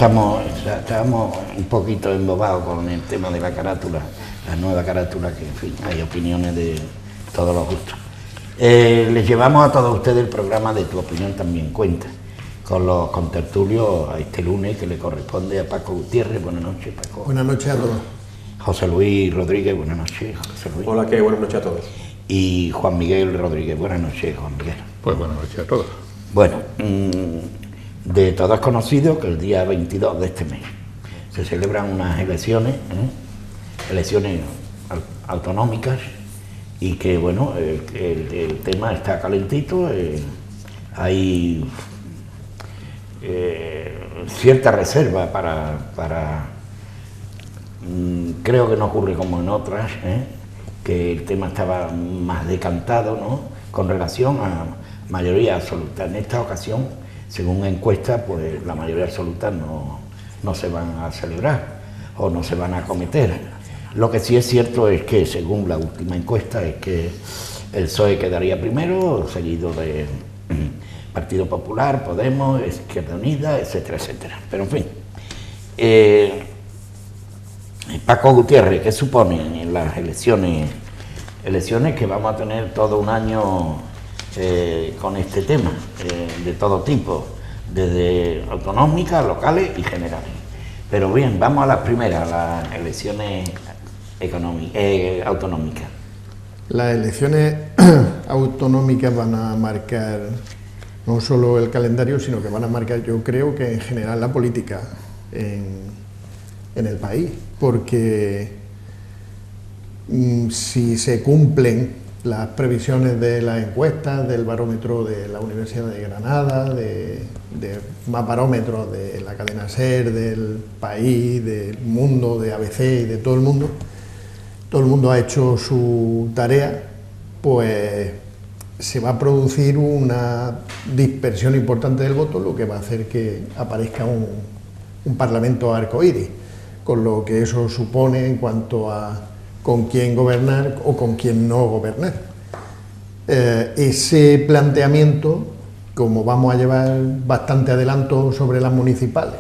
estábamos un poquito embobados con el tema de la carátula, la nueva carátula, que en fin, hay opiniones de todos los gustos. Les llevamos a todos ustedes el programa de Tu Opinión También Cuenta, con los contertulios a este lunes que le corresponde a Paco Gutiérrez. Buenas noches, Paco. Buenas noches a todos. José Luis Rodríguez, buenas noches, José Luis. Hola, ¿qué? Buenas noches a todos. Y Juan Miguel Rodríguez, buenas noches, Juan Miguel. Pues buenas noches a todos. Bueno, de todos conocido que el día 22 de este mes se celebran unas elecciones, elecciones autonómicas, y que bueno, el tema está calentito, hay cierta reserva creo que no ocurre como en otras, que el tema estaba más decantado, ¿no?, con relación a mayoría absoluta. En esta ocasión, según encuestas, pues la mayoría absoluta no se van a celebrar o no se van a acometer. Lo que sí es cierto es que, según la última encuesta, es que el PSOE quedaría primero, seguido de Partido Popular, Podemos, Izquierda Unida, etcétera, etcétera. Pero en fin, Paco Gutiérrez, ¿qué suponen en las elecciones que vamos a tener todo un año con este tema, de todo tipo, desde autonómicas, locales y generales? Pero bien, vamos a las primeras, las elecciones autonómicas. Las elecciones autonómicas van a marcar no solo el calendario, sino que van a marcar, yo creo que en general, la política en el país, porque si se cumplen las previsiones de las encuestas, del barómetro de la Universidad de Granada, de más barómetros de la cadena SER, del País, del Mundo, de ABC y de todo el mundo ha hecho su tarea, pues se va a producir una dispersión importante del voto, lo que va a hacer que aparezca un parlamento arcoíris, con lo que eso supone en cuanto a con quién gobernar o con quién no gobernar. Ese planteamiento, como vamos a llevar bastante adelanto sobre las municipales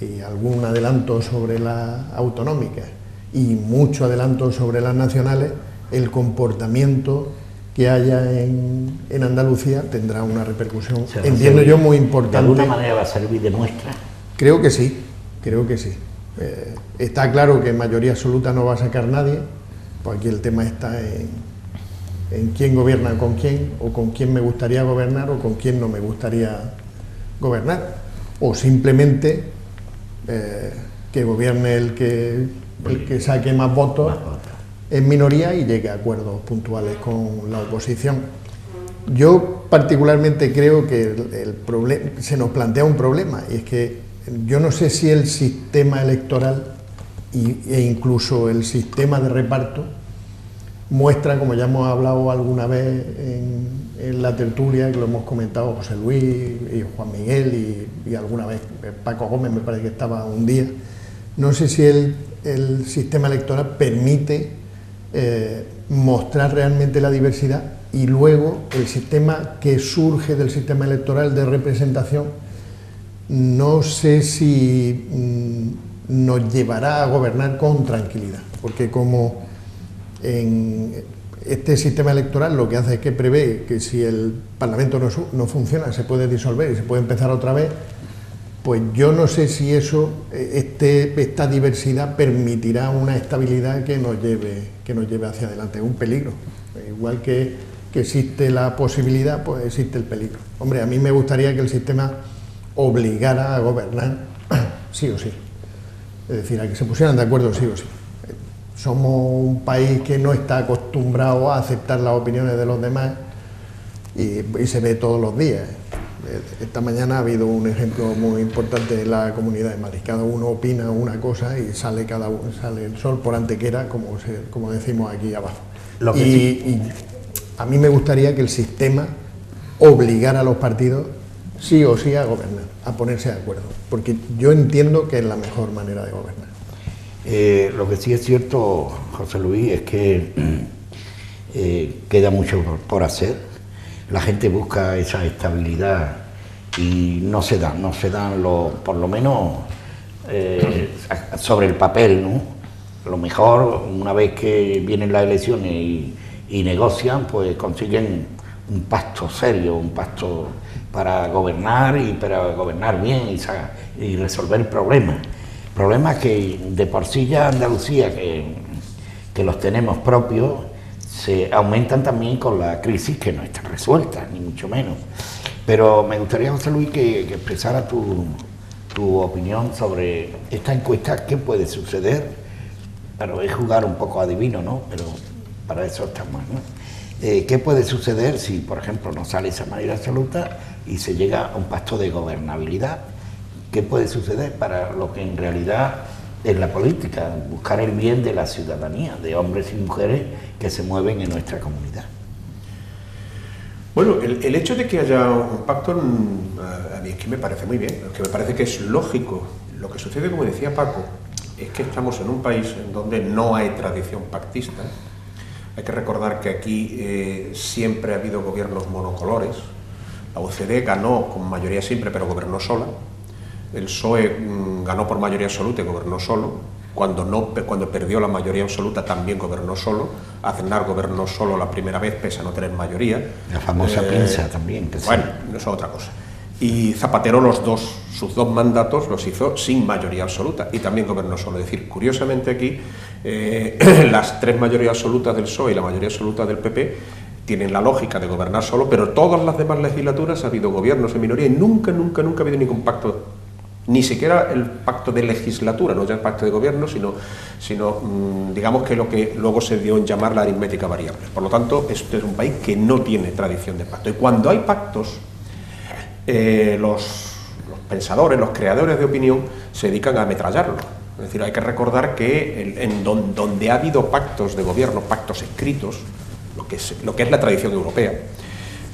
y algún adelanto sobre las autonómicas y mucho adelanto sobre las nacionales, el comportamiento que haya en Andalucía tendrá una repercusión, entiendo yo, muy importante. ¿De alguna manera va a servir de muestra? Creo que sí, creo que sí. Está claro que mayoría absoluta no va a sacar nadie, pues aquí el tema está en quién gobierna con quién, o con quién me gustaría gobernar o con quién no me gustaría gobernar, o simplemente que gobierne el que saque más votos en minoría y llegue a acuerdos puntuales con la oposición. Yo particularmente creo que se nos plantea un problema, y es que yo no sé si el sistema electoral e incluso el sistema de reparto muestra, como ya hemos hablado alguna vez en la tertulia, que lo hemos comentado José Luis y Juan Miguel y alguna vez Paco Gómez, me parece que estaba un día, no sé si el sistema electoral permite mostrar realmente la diversidad, y luego el sistema que surge del sistema electoral de representación no sé si nos llevará a gobernar con tranquilidad, porque como en este sistema electoral lo que hace es que prevé que si el Parlamento no funciona se puede disolver y se puede empezar otra vez, pues yo no sé si esta diversidad permitirá una estabilidad que nos lleve hacia adelante. Es un peligro. Igual que existe la posibilidad, pues existe el peligro. Hombre, a mí me gustaría que el sistema obligara a gobernar sí o sí. Es decir, a que se pusieran de acuerdo sí o sí. Somos un país que no está acostumbrado a aceptar las opiniones de los demás y se ve todos los días. Esta mañana ha habido un ejemplo muy importante en la Comunidad de Madrid. Cada uno opina una cosa y sale el sol por antequera, como decimos aquí abajo. Y a mí me gustaría que el sistema obligara a los partidos sí o sí a gobernar, a ponerse de acuerdo, porque yo entiendo que es la mejor manera de gobernar. Lo que sí es cierto, José Luis, es que queda mucho por hacer. La gente busca esa estabilidad y no se dan por lo menos sobre el papel, ¿no? A lo mejor, una vez que vienen las elecciones y negocian, pues consiguen un pacto serio, un pacto para gobernar y para gobernar bien y resolver problemas. Problemas que de por sí ya Andalucía, que los tenemos propios, se aumentan también con la crisis que no están resueltas, ni mucho menos. Pero me gustaría, José Luis, que expresara tu opinión sobre esta encuesta, qué puede suceder. Claro, es jugar un poco adivino, ¿no? Pero para eso estamos, ¿no? ¿Qué puede suceder si, por ejemplo, no sale esa mayoría absoluta y se llega a un pacto de gobernabilidad? ¿Qué puede suceder para lo que en realidad es la política? Buscar el bien de la ciudadanía, de hombres y mujeres que se mueven en nuestra comunidad. Bueno, el hecho de que haya un pacto, a mí es que me parece muy bien, es que me parece que es lógico. Lo que sucede, como decía Paco, es que estamos en un país en donde no hay tradición pactista. Hay que recordar que aquí siempre ha habido gobiernos monocolores. La UCD ganó con mayoría simple, pero gobernó sola. El PSOE ganó por mayoría absoluta y gobernó solo. Cuando perdió la mayoría absoluta también gobernó solo. Aznar gobernó solo la primera vez, pese a no tener mayoría. La famosa pinza también. Bueno, eso es otra cosa. Y Zapatero sus dos mandatos los hizo sin mayoría absoluta y también gobernó solo. Es decir, curiosamente aquí las tres mayorías absolutas del PSOE y la mayoría absoluta del PP tienen la lógica de gobernar solo, pero todas las demás legislaturas ha habido gobiernos en minoría y nunca ha habido ningún pacto, ni siquiera el pacto de legislatura, no ya el pacto de gobierno, sino digamos que lo que luego se dio en llamar la aritmética variable. Por lo tanto, este es un país que no tiene tradición de pacto. Y cuando hay pactos, los pensadores, los creadores de opinión, se dedican a ametrallarlo. Es decir, hay que recordar que donde ha habido pactos de gobierno, pactos escritos, lo que es la tradición europea,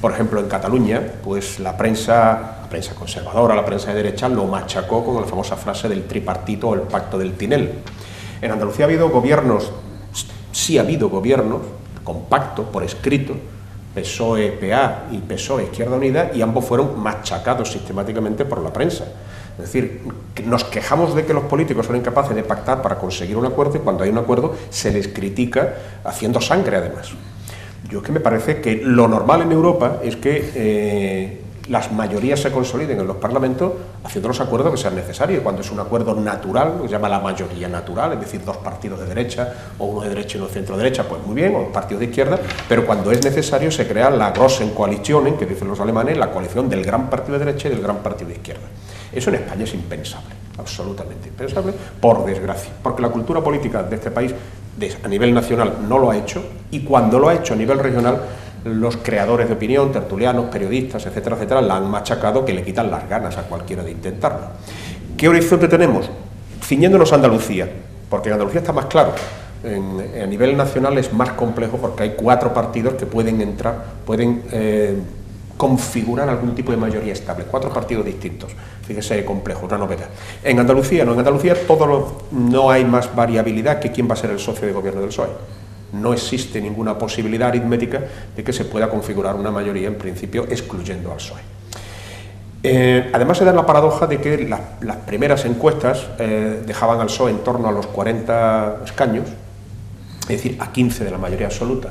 por ejemplo, en Cataluña, pues la prensa conservadora, la prensa de derecha, lo machacó con la famosa frase del tripartito o el pacto del Tinel. En Andalucía ha habido gobiernos, sí ha habido gobiernos con pacto por escrito, PSOE-PA y PSOE-Izquierda Unida, y ambos fueron machacados sistemáticamente por la prensa. Es decir, nos quejamos de que los políticos son incapaces de pactar para conseguir un acuerdo y cuando hay un acuerdo se les critica haciendo sangre además. Yo es que me parece que lo normal en Europa es que las mayorías se consoliden en los parlamentos haciendo los acuerdos que sean necesarios. Cuando es un acuerdo natural, lo que se llama la mayoría natural, es decir, dos partidos de derecha, o uno de derecha y uno de centro derecha, pues muy bien, o dos partidos de izquierda, pero cuando es necesario se crea la Großen Koalition, que dicen los alemanes, la coalición del gran partido de derecha y del gran partido de izquierda. Eso en España es impensable, absolutamente impensable, por desgracia, porque la cultura política de este país a nivel nacional no lo ha hecho, y cuando lo ha hecho a nivel regional, los creadores de opinión, tertulianos, periodistas, etcétera, etcétera, la han machacado, que le quitan las ganas a cualquiera de intentarlo. ¿Qué horizonte tenemos? Ciñéndonos a Andalucía, porque en Andalucía está más claro. A nivel nacional es más complejo porque hay 4 partidos que pueden entrar, configurar algún tipo de mayoría estable, 4 partidos distintos. Fíjese, complejo, una novedad. En Andalucía, no hay más variabilidad que quién va a ser el socio de gobierno del PSOE. No existe ninguna posibilidad aritmética de que se pueda configurar una mayoría, en principio, excluyendo al PSOE. Además, se da la paradoja de que las primeras encuestas dejaban al PSOE en torno a los 40 escaños, es decir, a 15 de la mayoría absoluta,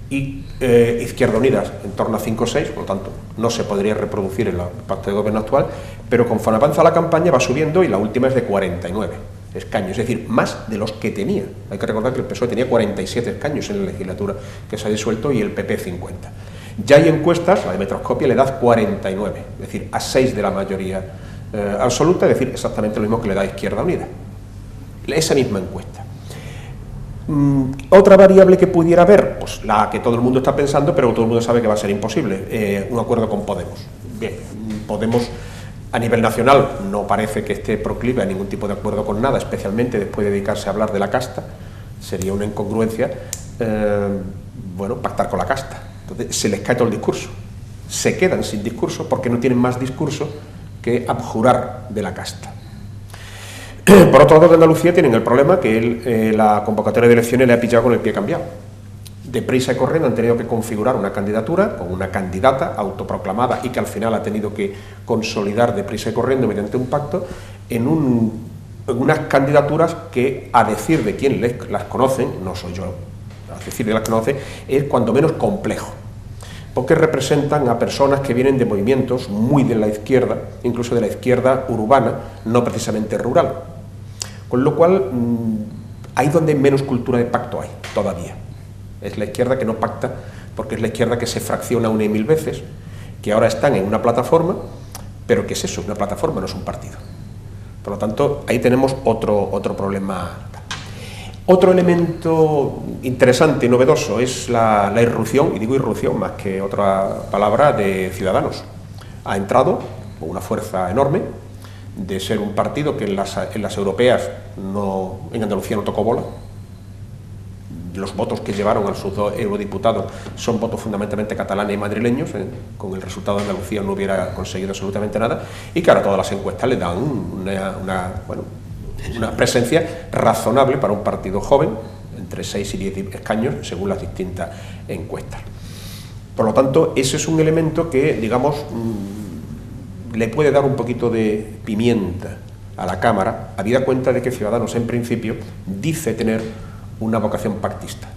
y Izquierda Unida en torno a 5 o 6, por lo tanto, no se podría reproducir en el pacto de gobierno actual, pero conforme avanza la campaña va subiendo y la última es de 49 escaños, es decir, más de los que tenía. Hay que recordar que el PSOE tenía 47 escaños en la legislatura que se ha disuelto y el PP 50. Ya hay encuestas, la de Metroscopia le da 49, es decir, a 6 de la mayoría absoluta, es decir, exactamente lo mismo que le da Izquierda Unida. Esa misma encuesta. Otra variable que pudiera haber, pues la que todo el mundo está pensando, pero todo el mundo sabe que va a ser imposible, un acuerdo con Podemos. Bien, Podemos a nivel nacional no parece que esté proclive a ningún tipo de acuerdo con nada, especialmente después de dedicarse a hablar de la casta. Sería una incongruencia, pactar con la casta. Entonces se les cae todo el discurso. Se quedan sin discurso porque no tienen más discurso que abjurar de la casta. Por otro lado, en Andalucía tienen el problema que la convocatoria de elecciones le ha pillado con el pie cambiado. Deprisa y corriendo han tenido que configurar una candidatura con una candidata autoproclamada y que al final ha tenido que consolidar deprisa y corriendo mediante un pacto en un unas candidaturas que, a decir de quien las conocen, no soy yo, a decir de las que conoce, es cuanto menos complejo, porque representan a personas que vienen de movimientos muy de la izquierda, incluso de la izquierda urbana, no precisamente rural. Con lo cual, ahí donde menos cultura de pacto hay, todavía. Es la izquierda que no pacta, porque es la izquierda que se fracciona una y mil veces, que ahora están en una plataforma, pero ¿qué es eso? Una plataforma, no es un partido. Por lo tanto, ahí tenemos otro problema. Otro elemento interesante y novedoso es la irrupción, y digo irrupción más que otra palabra, de Ciudadanos. Ha entrado con una fuerza enorme, de ser un partido que en las europeas en Andalucía no tocó bola. Los votos que llevaron a sus 2 eurodiputados son votos fundamentalmente catalanes y madrileños. Con el resultado de Andalucía no hubiera conseguido absolutamente nada, y claro, todas las encuestas le dan una presencia razonable para un partido joven, entre 6 y 10 escaños, según las distintas encuestas. Por lo tanto, ese es un elemento que, digamos, le puede dar un poquito de pimienta a la Cámara, habida cuenta de que Ciudadanos, en principio, dice tener una vocación pactista.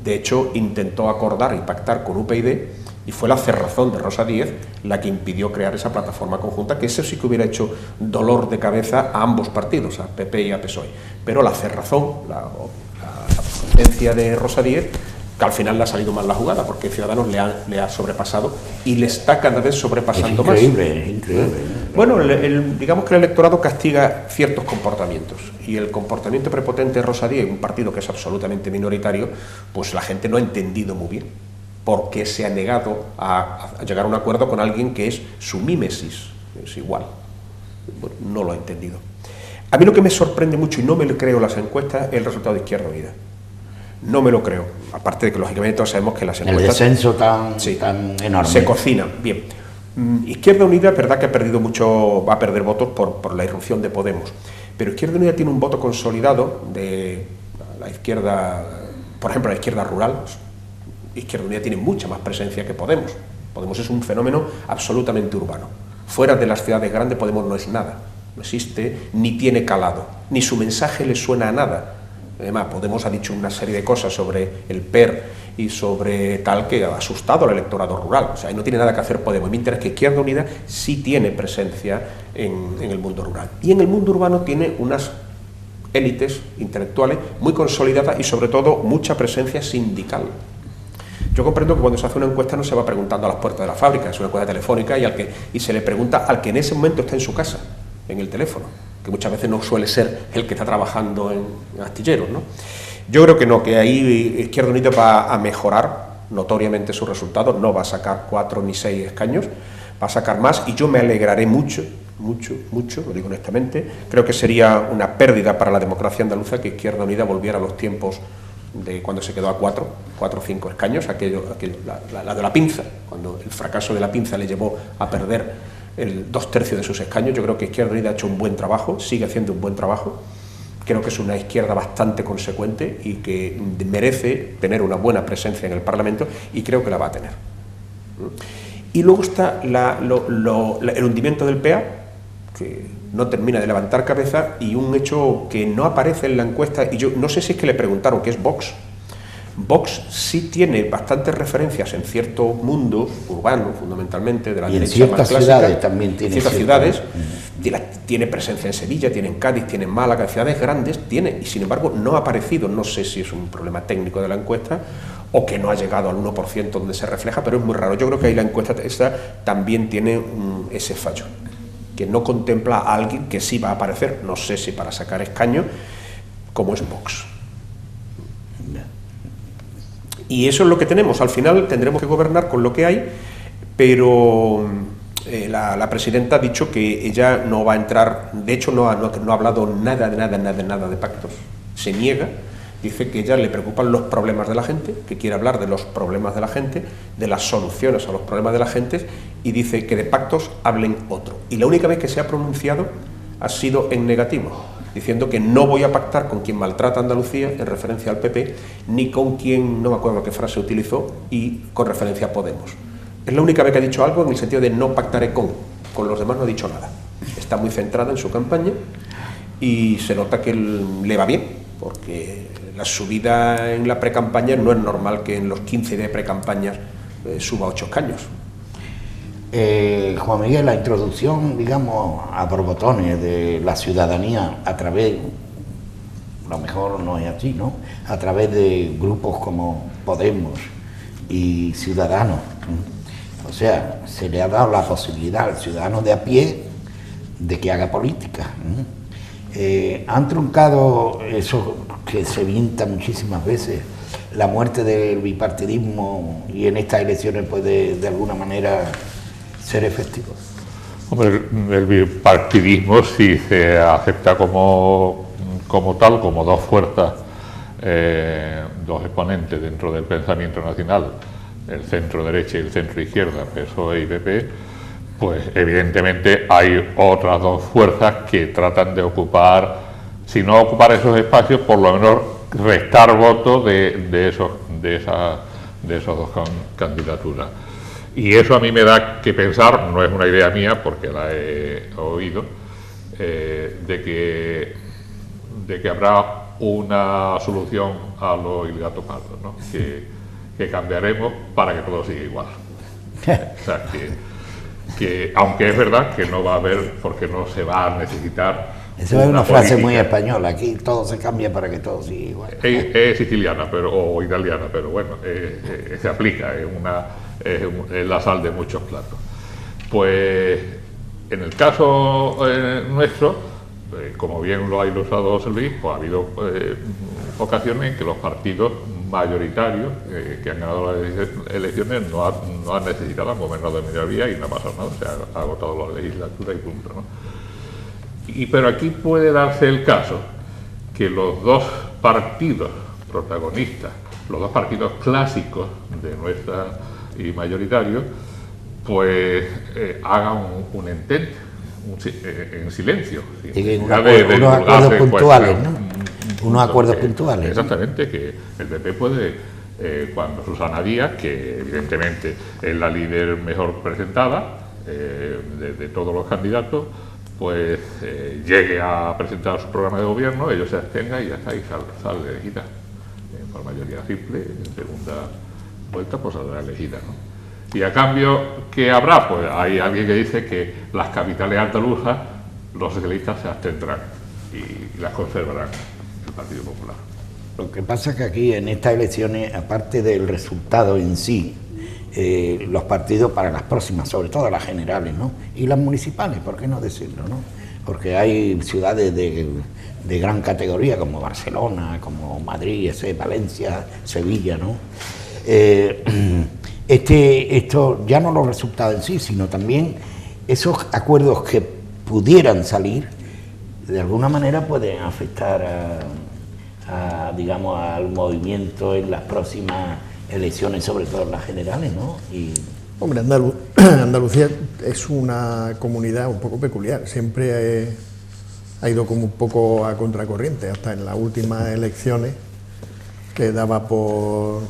De hecho, intentó acordar y pactar con UPyD, y fue la cerrazón de Rosa Díez la que impidió crear esa plataforma conjunta, que eso sí que hubiera hecho dolor de cabeza a ambos partidos, a PP y a PSOE. Pero la cerrazón, la presencia de Rosa Díez, que al final le ha salido mal la jugada, porque Ciudadanos le ha sobrepasado y le está cada vez sobrepasando más. Es increíble. Bueno, digamos que el electorado castiga ciertos comportamientos, y el comportamiento prepotente de Rosa Díez, un partido que es absolutamente minoritario, pues la gente no ha entendido muy bien por qué se ha negado a llegar a un acuerdo con alguien que es su mímesis, es igual. Bueno, no lo ha entendido. A mí lo que me sorprende mucho, y no me lo creo las encuestas, es el resultado de Izquierda Unida. No me lo creo, aparte de que lógicamente todos sabemos que las encuestas... El descenso tan enorme. Se cocinan, bien. Izquierda Unida es verdad que ha perdido mucho, va a perder votos por la irrupción de Podemos, pero Izquierda Unida tiene un voto consolidado de la izquierda, por ejemplo, la izquierda rural. Izquierda Unida tiene mucha más presencia que Podemos. Podemos es un fenómeno absolutamente urbano. Fuera de las ciudades grandes, Podemos no es nada, no existe, ni tiene calado, ni su mensaje le suena a nada. Además, Podemos ha dicho una serie de cosas sobre el PER y sobre tal que ha asustado al electorado rural. O sea, no tiene nada que hacer Podemos. Mi interés es que Izquierda Unida sí tiene presencia en el mundo rural. Y en el mundo urbano tiene unas élites intelectuales muy consolidadas y, sobre todo, mucha presencia sindical. Yo comprendo que cuando se hace una encuesta no se va preguntando a las puertas de la fábrica, es una encuesta telefónica y se le pregunta al que en ese momento está en su casa, en el teléfono, que muchas veces no suele ser el que está trabajando en astilleros, ¿no? Yo creo que no, que ahí Izquierda Unida va a mejorar notoriamente sus resultados, no va a sacar 4 ni 6 escaños, va a sacar más, y yo me alegraré mucho, lo digo honestamente. Creo que sería una pérdida para la democracia andaluza que Izquierda Unida volviera a los tiempos de cuando se quedó a 4 o 5 escaños, la de la pinza, cuando el fracaso de la pinza le llevó a perder 2/3 de sus escaños. Yo creo que Izquierda Unida ha hecho un buen trabajo, sigue haciendo un buen trabajo. Creo que es una izquierda bastante consecuente y que merece tener una buena presencia en el Parlamento, y creo que la va a tener. Y luego está el hundimiento del PA, que no termina de levantar cabeza, y un hecho que no aparece en la encuesta, y yo no sé si es que le preguntaron, que es Vox. Vox sí tiene bastantes referencias en ciertos mundos urbanos, fundamentalmente, de la derecha más clásica. Ciudades también tiene. En ciertas ciudades, tiene presencia en Sevilla, tiene en Cádiz, tiene en Málaga, ciudades grandes, y sin embargo no ha aparecido. No sé si es un problema técnico de la encuesta o que no ha llegado al 1% donde se refleja, pero es muy raro. Yo creo que ahí la encuesta esta también tiene ese fallo, que no contempla a alguien que sí va a aparecer, no sé si para sacar escaños, como es Vox. Y eso es lo que tenemos. Al final tendremos que gobernar con lo que hay, pero la presidenta ha dicho que ella no va a entrar, de hecho no ha hablado nada de pactos, se niega. Dice que a ella le preocupan los problemas de la gente, que quiere hablar de los problemas de la gente, de las soluciones a los problemas de la gente, y dice que de pactos hablen otro. Y la única vez que se ha pronunciado ha sido en negativo, diciendo que no voy a pactar con quien maltrata a Andalucía, en referencia al PP, ni con quien, no me acuerdo qué frase utilizó, y con referencia a Podemos. Es la única vez que ha dicho algo en el sentido de no pactaré con los demás no ha dicho nada. Está muy centrada en su campaña, y se nota que le va bien, porque la subida en la precampaña no es normal que en los 15 de precampañas suba 8 escaños. Juan Miguel, la introducción, digamos, a borbotones de la ciudadanía a través, a lo mejor no es así, ¿no?, a través de grupos como Podemos y Ciudadanos. O sea, se le ha dado la posibilidad al ciudadano de a pie de que haga política. Han truncado eso que se vienta muchísimas veces, la muerte del bipartidismo, y en estas elecciones puede de alguna manera ser efectivo. Hombre, el bipartidismo, si se acepta como tal, como dos fuerzas, dos exponentes dentro del pensamiento nacional, el centro derecha y el centro izquierda, PSOE y PP, pues evidentemente hay otras dos fuerzas que tratan de ocupar, si no ocupar esos espacios, por lo menos restar votos de esas dos candidaturas. Y eso a mí me da que pensar, no es una idea mía porque la he oído, de que habrá una solución a lo Il Gatto Pardo, ¿no?, que cambiaremos para que todo siga igual. O sea, que aunque es verdad que no va a haber, porque no se va a necesitar. Eso es una frase muy española, aquí todo se cambia para que todo siga igual. Es siciliana o italiana, pero bueno, se aplica, es la sal de muchos platos. Pues en el caso nuestro, como bien lo ha ilustrado José Luis, pues ha habido ocasiones en que los partidos mayoritarios que han ganado las elecciones no han necesitado un gobierno de minoría y no ha pasado nada, se ha agotado la legislatura y punto, ¿no? Pero aquí puede darse el caso que los dos partidos protagonistas, los dos partidos clásicos de nuestra y mayoritarios, pues hagan un entente en silencio. Y unos acuerdos puntuales, ¿no? Unos acuerdos puntuales. Exactamente, que el PP puede, cuando Susana Díaz, que evidentemente es la líder mejor presentada de todos los candidatos, pues llegue a presentar su programa de gobierno, ellos se abstengan y ya está, y sale elegida. Por mayoría simple, en segunda vuelta pues saldrá elegida, ¿no? Y a cambio, ¿qué habrá? Pues hay alguien que dice que las capitales andaluzas, los socialistas se abstendrán y las conservarán el Partido Popular. Lo que pasa es que aquí en estas elecciones, aparte del resultado en sí, los partidos para las próximas, sobre todo las generales, ¿no?, y las municipales, ¿por qué no decirlo?, ¿no? Porque hay ciudades de gran categoría como Barcelona, como Madrid, Valencia, Sevilla, ¿no? Esto ya no los resultados en sí, sino también esos acuerdos que pudieran salir, de alguna manera pueden afectar digamos, al movimiento en las próximas elecciones, sobre todo en las generales, ¿no? Hombre, Andalucía es una comunidad un poco peculiar, siempre ha ido como un poco a contracorriente, hasta en las últimas elecciones que daba por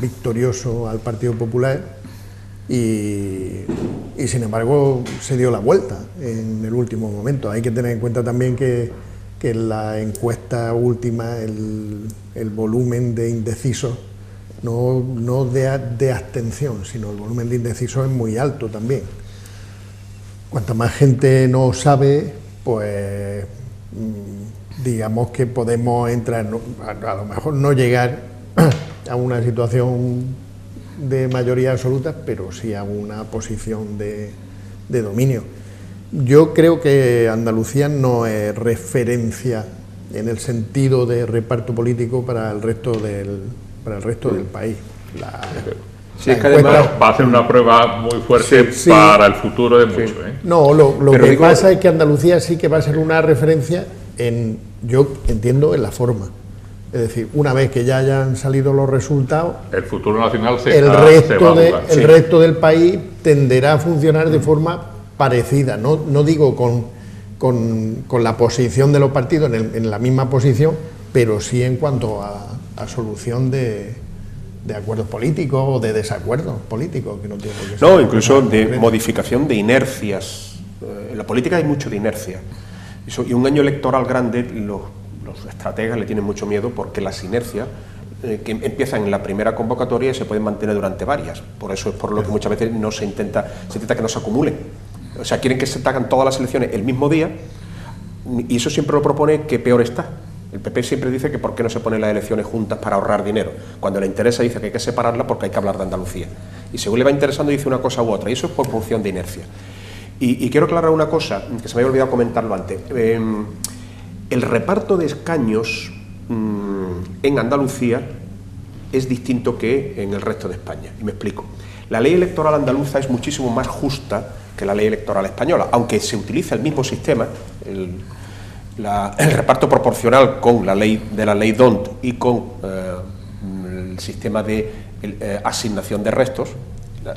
victorioso al Partido Popular y sin embargo se dio la vuelta en el último momento. Hay que tener en cuenta también que en la encuesta última el volumen de indecisos, no de abstención, sino el volumen de indecisos es muy alto también. Cuanta más gente no sabe, pues digamos que podemos entrar, a lo mejor no llegar a una situación de mayoría absoluta, pero sí a una posición de dominio. Yo creo que Andalucía no es referencia en el sentido de reparto político para el resto del país. Sí, es que además va a ser una prueba muy fuerte para el futuro de muchos. No, lo que pasa es que Andalucía sí que va a ser una referencia yo entiendo, en la forma. Es decir, una vez que ya hayan salido los resultados, el futuro nacional el resto del país tenderá a funcionar de forma parecida. No digo con la posición de los partidos en la misma posición, pero sí en cuanto a solución de acuerdos políticos o de desacuerdos políticos, que no tiene por qué ser. No, incluso de modificación de inercias. En la política hay mucho de inercia. Y un año electoral grande, los estrategas le tienen mucho miedo porque las inercias que empiezan en la primera convocatoria y se pueden mantener durante varias. Por eso es por lo que muchas veces se intenta que no se acumulen. O sea, quieren que se hagan todas las elecciones el mismo día, y eso siempre lo propone que peor está. El PP siempre dice que por qué no se ponen las elecciones juntas para ahorrar dinero. Cuando le interesa dice que hay que separarlas porque hay que hablar de Andalucía. Y según le va interesando dice una cosa u otra, y eso es por función de inercia. Y quiero aclarar una cosa, que se me había olvidado comentarlo antes. El reparto de escaños en Andalucía es distinto que en el resto de España, y me explico. La ley electoral andaluza es muchísimo más justa que la ley electoral española, aunque se utiliza el mismo sistema, el reparto proporcional con la ley D'Hondt y con el sistema de asignación de restos.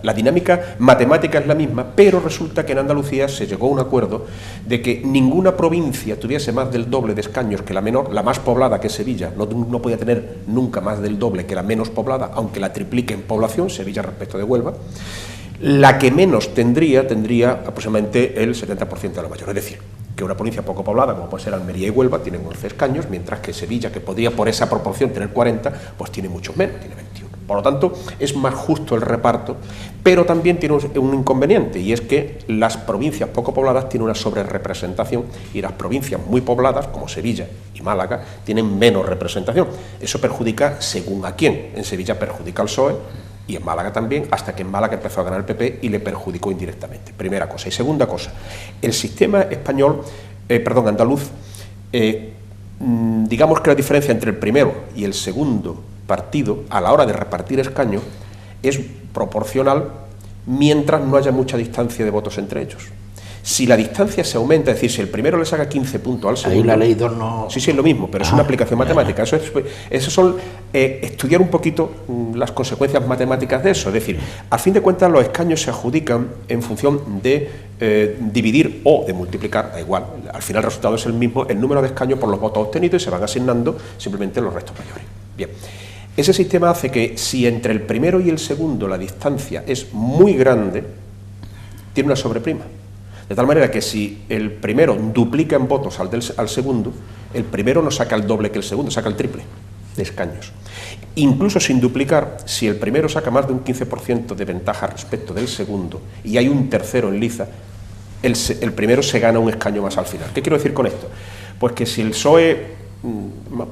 La dinámica matemática es la misma, pero resulta que en Andalucía se llegó a un acuerdo de que ninguna provincia tuviese más del doble de escaños que la menor. La más poblada, que es Sevilla, no podía tener nunca más del doble que la menos poblada, aunque la triplique en población, Sevilla respecto de Huelva. La que menos tendría aproximadamente el 70% de la mayor, es decir, que una provincia poco poblada, como puede ser Almería y Huelva, tienen 11 escaños, mientras que Sevilla, que podría por esa proporción tener 40, pues tiene muchos menos, tiene 21. Por lo tanto, es más justo el reparto, pero también tiene un inconveniente, y es que las provincias poco pobladas tienen una sobrerepresentación y las provincias muy pobladas, como Sevilla y Málaga, tienen menos representación. Eso perjudica según a quién. En Sevilla perjudica al PSOE y en Málaga también, hasta que en Málaga empezó a ganar el PP y le perjudicó indirectamente. Primera cosa. Y segunda cosa, el sistema andaluz, digamos que la diferencia entre el primero y el segundo partido a la hora de repartir escaños es proporcional mientras no haya mucha distancia de votos entre ellos. Si la distancia se aumenta, es decir, si el primero le saca 15 puntos al segundo... Ahí la ley D'Hondt no... Sí, es lo mismo, pero es una aplicación matemática. Eso son estudiar un poquito las consecuencias matemáticas de eso. Es decir, a fin de cuentas los escaños se adjudican en función de dividir o de multiplicar, da igual, al final el resultado es el mismo, el número de escaños por los votos obtenidos, y se van asignando simplemente los restos mayores. Bien. Ese sistema hace que si entre el primero y el segundo la distancia es muy grande, tiene una sobreprima. De tal manera que si el primero duplica en votos al segundo, el primero no saca el doble que el segundo, saca el triple de escaños. Incluso sin duplicar, si el primero saca más de un 15% de ventaja respecto del segundo y hay un tercero en liza, el primero se gana un escaño más al final. ¿Qué quiero decir con esto? Pues que si el PSOE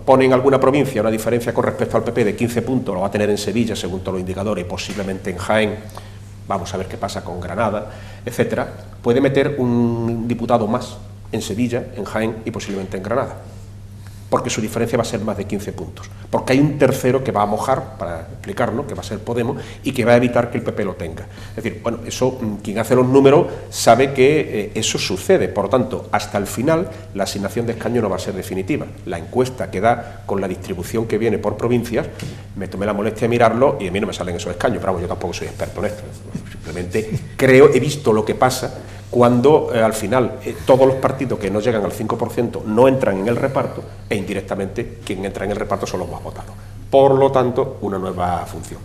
pone en alguna provincia una diferencia con respecto al PP de 15 puntos, lo va a tener en Sevilla según todos los indicadores y posiblemente en Jaén, vamos a ver qué pasa con Granada, etcétera, puede meter un diputado más en Sevilla, en Jaén y posiblemente en Granada, porque su diferencia va a ser más de 15 puntos, porque hay un tercero que va a mojar, para explicarlo, que va a ser Podemos, y que va a evitar que el PP lo tenga. Es decir, bueno, eso, quien hace los números sabe que eso sucede, por lo tanto, hasta el final la asignación de escaños no va a ser definitiva. La encuesta que da con la distribución que viene por provincias, me tomé la molestia de mirarlo y a mí no me salen esos escaños, pero yo tampoco soy experto en esto, simplemente he visto lo que pasa cuando al final todos los partidos que no llegan al 5% no entran en el reparto, e indirectamente quien entra en el reparto son los más votados. Por lo tanto, una nueva función.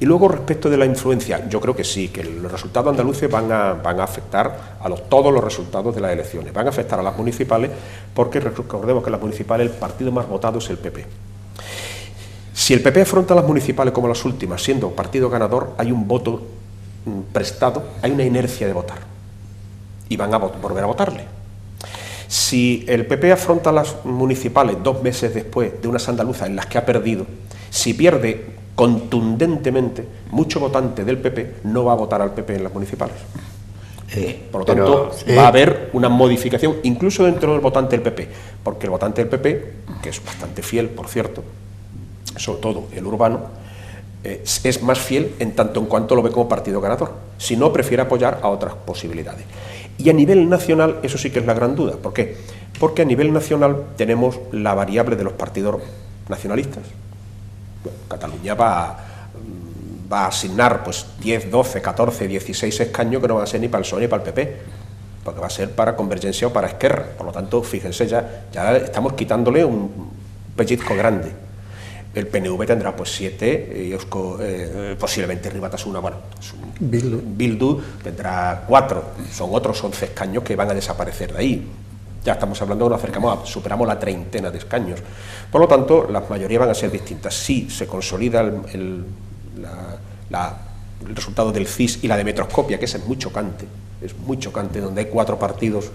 Y luego, respecto de la influencia, yo creo que sí, que los resultados andaluces van a afectar a todos los resultados de las elecciones. Van a afectar a las municipales, porque recordemos que en las municipales el partido más votado es el PP. Si el PP afronta las municipales como las últimas, siendo partido ganador, hay un voto prestado, hay una inercia de votar. Y van a volver a votarle. Si el PP afronta las municipales 2 meses después de unas andaluzas en las que ha perdido, si pierde contundentemente, mucho votante del PP no va a votar al PP en las municipales. Por lo tanto, va a haber una modificación, incluso dentro del votante del PP, porque el votante del PP, que es bastante fiel, por cierto, sobre todo el urbano, es más fiel en tanto en cuanto lo ve como partido ganador. Si no, prefiere apoyar a otras posibilidades. Y a nivel nacional, eso sí que es la gran duda. ¿Por qué? Porque a nivel nacional tenemos la variable de los partidos nacionalistas. Bueno, Cataluña va a asignar pues 10, 12, 14, 16 escaños que no van a ser ni para el PSOE ni para el PP, porque va a ser para Convergencia o para Esquerra. Por lo tanto, fíjense, ya estamos quitándole un pellizco grande. El PNV tendrá pues 7, y posiblemente Rivas Batasuna, bueno, Bildu tendrá 4, son otros 11 escaños que van a desaparecer de ahí. Ya estamos hablando, superamos la treintena de escaños. Por lo tanto, las mayorías van a ser distintas. Si se consolida el resultado del CIS y la de Metroscopia, que ese es muy chocante, donde hay 4 partidos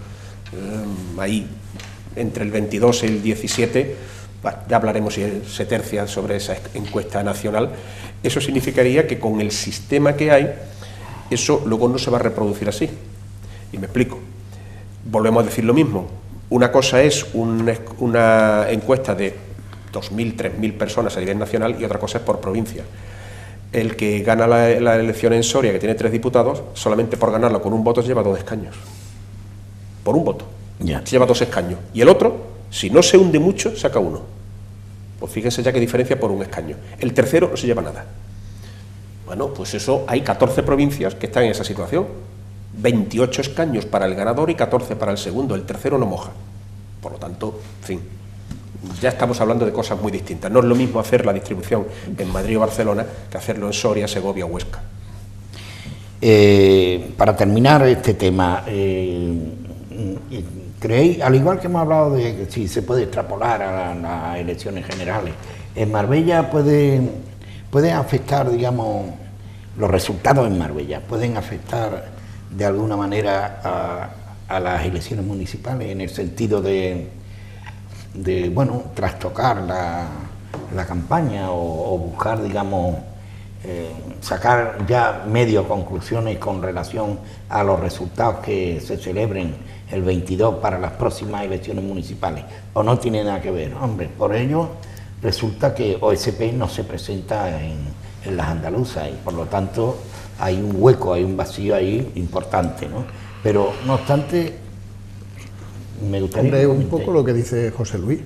ahí entre el 22 y el 17, ya hablaremos si se tercia sobre esa encuesta nacional. Eso significaría que con el sistema que hay, eso luego no se va a reproducir así. Y me explico. Volvemos a decir lo mismo. Una cosa es una encuesta de 2.000, 3.000 personas a nivel nacional y otra cosa es por provincia. El que gana la elección en Soria, que tiene 3 diputados, solamente por ganarla con un voto se lleva 2 escaños. Por un voto. Ya. Se lleva 2 escaños. Y el otro, si no se hunde mucho, saca 1. Pues fíjense ya qué diferencia por un escaño. El tercero no se lleva nada. Bueno, pues eso, hay 14 provincias que están en esa situación. 28 escaños para el ganador y 14 para el segundo. El tercero no moja. Por lo tanto, en fin, ya estamos hablando de cosas muy distintas. No es lo mismo hacer la distribución en Madrid o Barcelona que hacerlo en Soria, Segovia o Huesca. Para terminar este tema, ¿creéis, al igual que hemos hablado de si se puede extrapolar a las elecciones generales, en Marbella puede afectar, digamos, los resultados en Marbella, pueden afectar de alguna manera a las elecciones municipales en el sentido de bueno, trastocar la campaña o buscar, digamos, sacar ya medio conclusiones con relación a los resultados que se celebren el 22 para las próximas elecciones municipales, o no tiene nada que ver? Hombre, por ello resulta que OSP no se presenta en las andaluzas y por lo tanto hay un hueco, hay un vacío ahí importante, ¿no? Pero no obstante, me gustaría... Hombre, un poco lo que dice José Luis.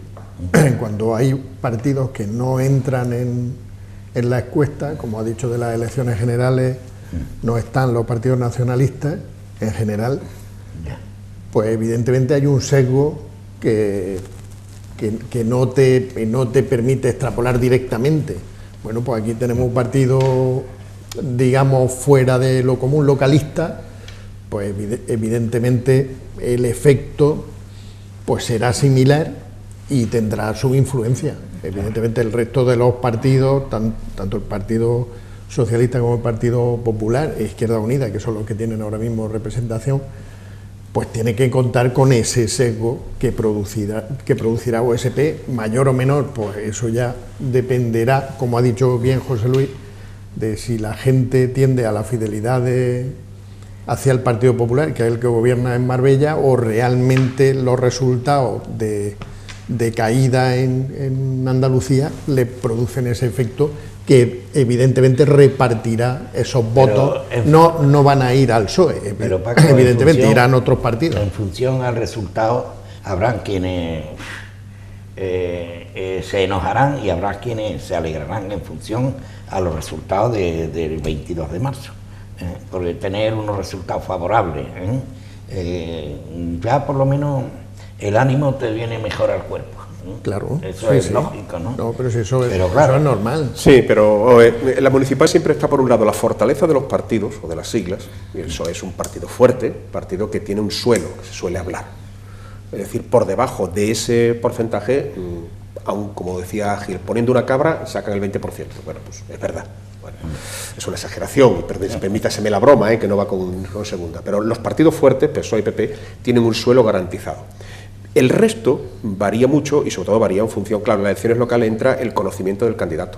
Cuando hay partidos que no entran en la encuesta, como ha dicho de las elecciones generales, no están los partidos nacionalistas en general, pues evidentemente hay un sesgo que no te permite extrapolar directamente. Bueno, pues aquí tenemos un partido, digamos, fuera de lo común, localista, pues evidentemente el efecto pues será similar y tendrá su influencia. Evidentemente el resto de los partidos, tanto el Partido Socialista como el Partido Popular e Izquierda Unida, que son los que tienen ahora mismo representación, pues tiene que contar con ese sesgo que producirá OSP, mayor o menor, pues eso ya dependerá, como ha dicho bien José Luis, de si la gente tiende a la fidelidad hacia el Partido Popular, que es el que gobierna en Marbella, o realmente los resultados de caída en Andalucía le producen ese efecto que evidentemente repartirá esos votos. No van a ir al PSOE, pero evidentemente irán a otros partidos. En función al resultado habrán quienes se enojarán y habrá quienes se alegrarán en función a los resultados del 22 de marzo. Porque tener unos resultados favorables, ya por lo menos el ánimo te viene mejor al cuerpo. Claro, eso es lógico, ¿no? No, pero eso claro, eso es normal. Sí, pero la municipal siempre está por un lado la fortaleza de los partidos o de las siglas, y eso es un partido fuerte, partido que tiene un suelo, que se suele hablar. Es decir, por debajo de ese porcentaje, aún como decía Gil, poniendo una cabra sacan el 20%. Bueno, pues es verdad. Bueno, es una exageración, permítaseme la broma, que no va con segunda. Pero los partidos fuertes, PSOE y PP, tienen un suelo garantizado. El resto varía mucho y sobre todo varía en función, claro, en las elecciones locales entra el conocimiento del candidato.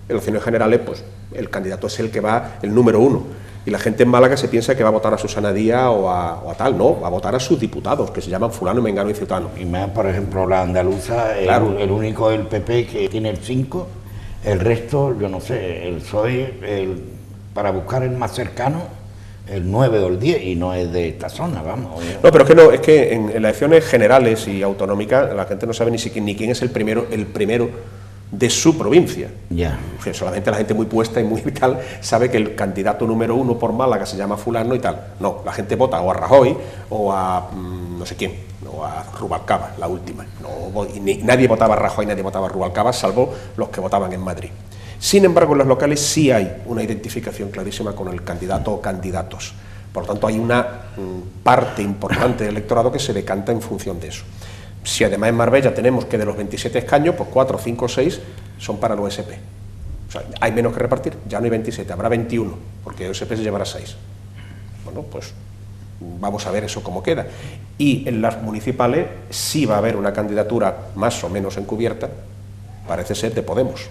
En las elecciones generales, pues el candidato es el que va, el número 1. Y la gente en Málaga se piensa que va a votar a Susana Díaz o a tal, no, va a votar a sus diputados, que se llaman fulano, mengano y ciutano. Y más, por ejemplo, la andaluza, claro. el único del PP que tiene el 5, el resto, yo no sé, el PSOE, para buscar el más cercano, el 9 o el 10, y no es de esta zona, vamos. No, pero es que en las elecciones generales y autonómicas la gente no sabe ni quién es el primero de su provincia. Ya. Solamente la gente muy puesta y muy tal sabe que el candidato número 1 por Málaga se llama fulano y tal. No, la gente vota o a Rajoy o a no sé quién, o a Rubalcaba, la última. Nadie votaba a Rajoy, nadie votaba a Rubalcaba, salvo los que votaban en Madrid. Sin embargo, en las locales sí hay una identificación clarísima con el candidato o candidatos. Por lo tanto, hay una parte importante del electorado que se decanta en función de eso. Si además en Marbella tenemos que de los 27 escaños, pues 4, 5, 6 son para el OSP. O sea, hay menos que repartir, ya no hay 27, habrá 21, porque el OSP se llevará 6. Bueno, pues vamos a ver eso cómo queda. Y en las municipales sí va a haber una candidatura más o menos encubierta, parece ser de Podemos.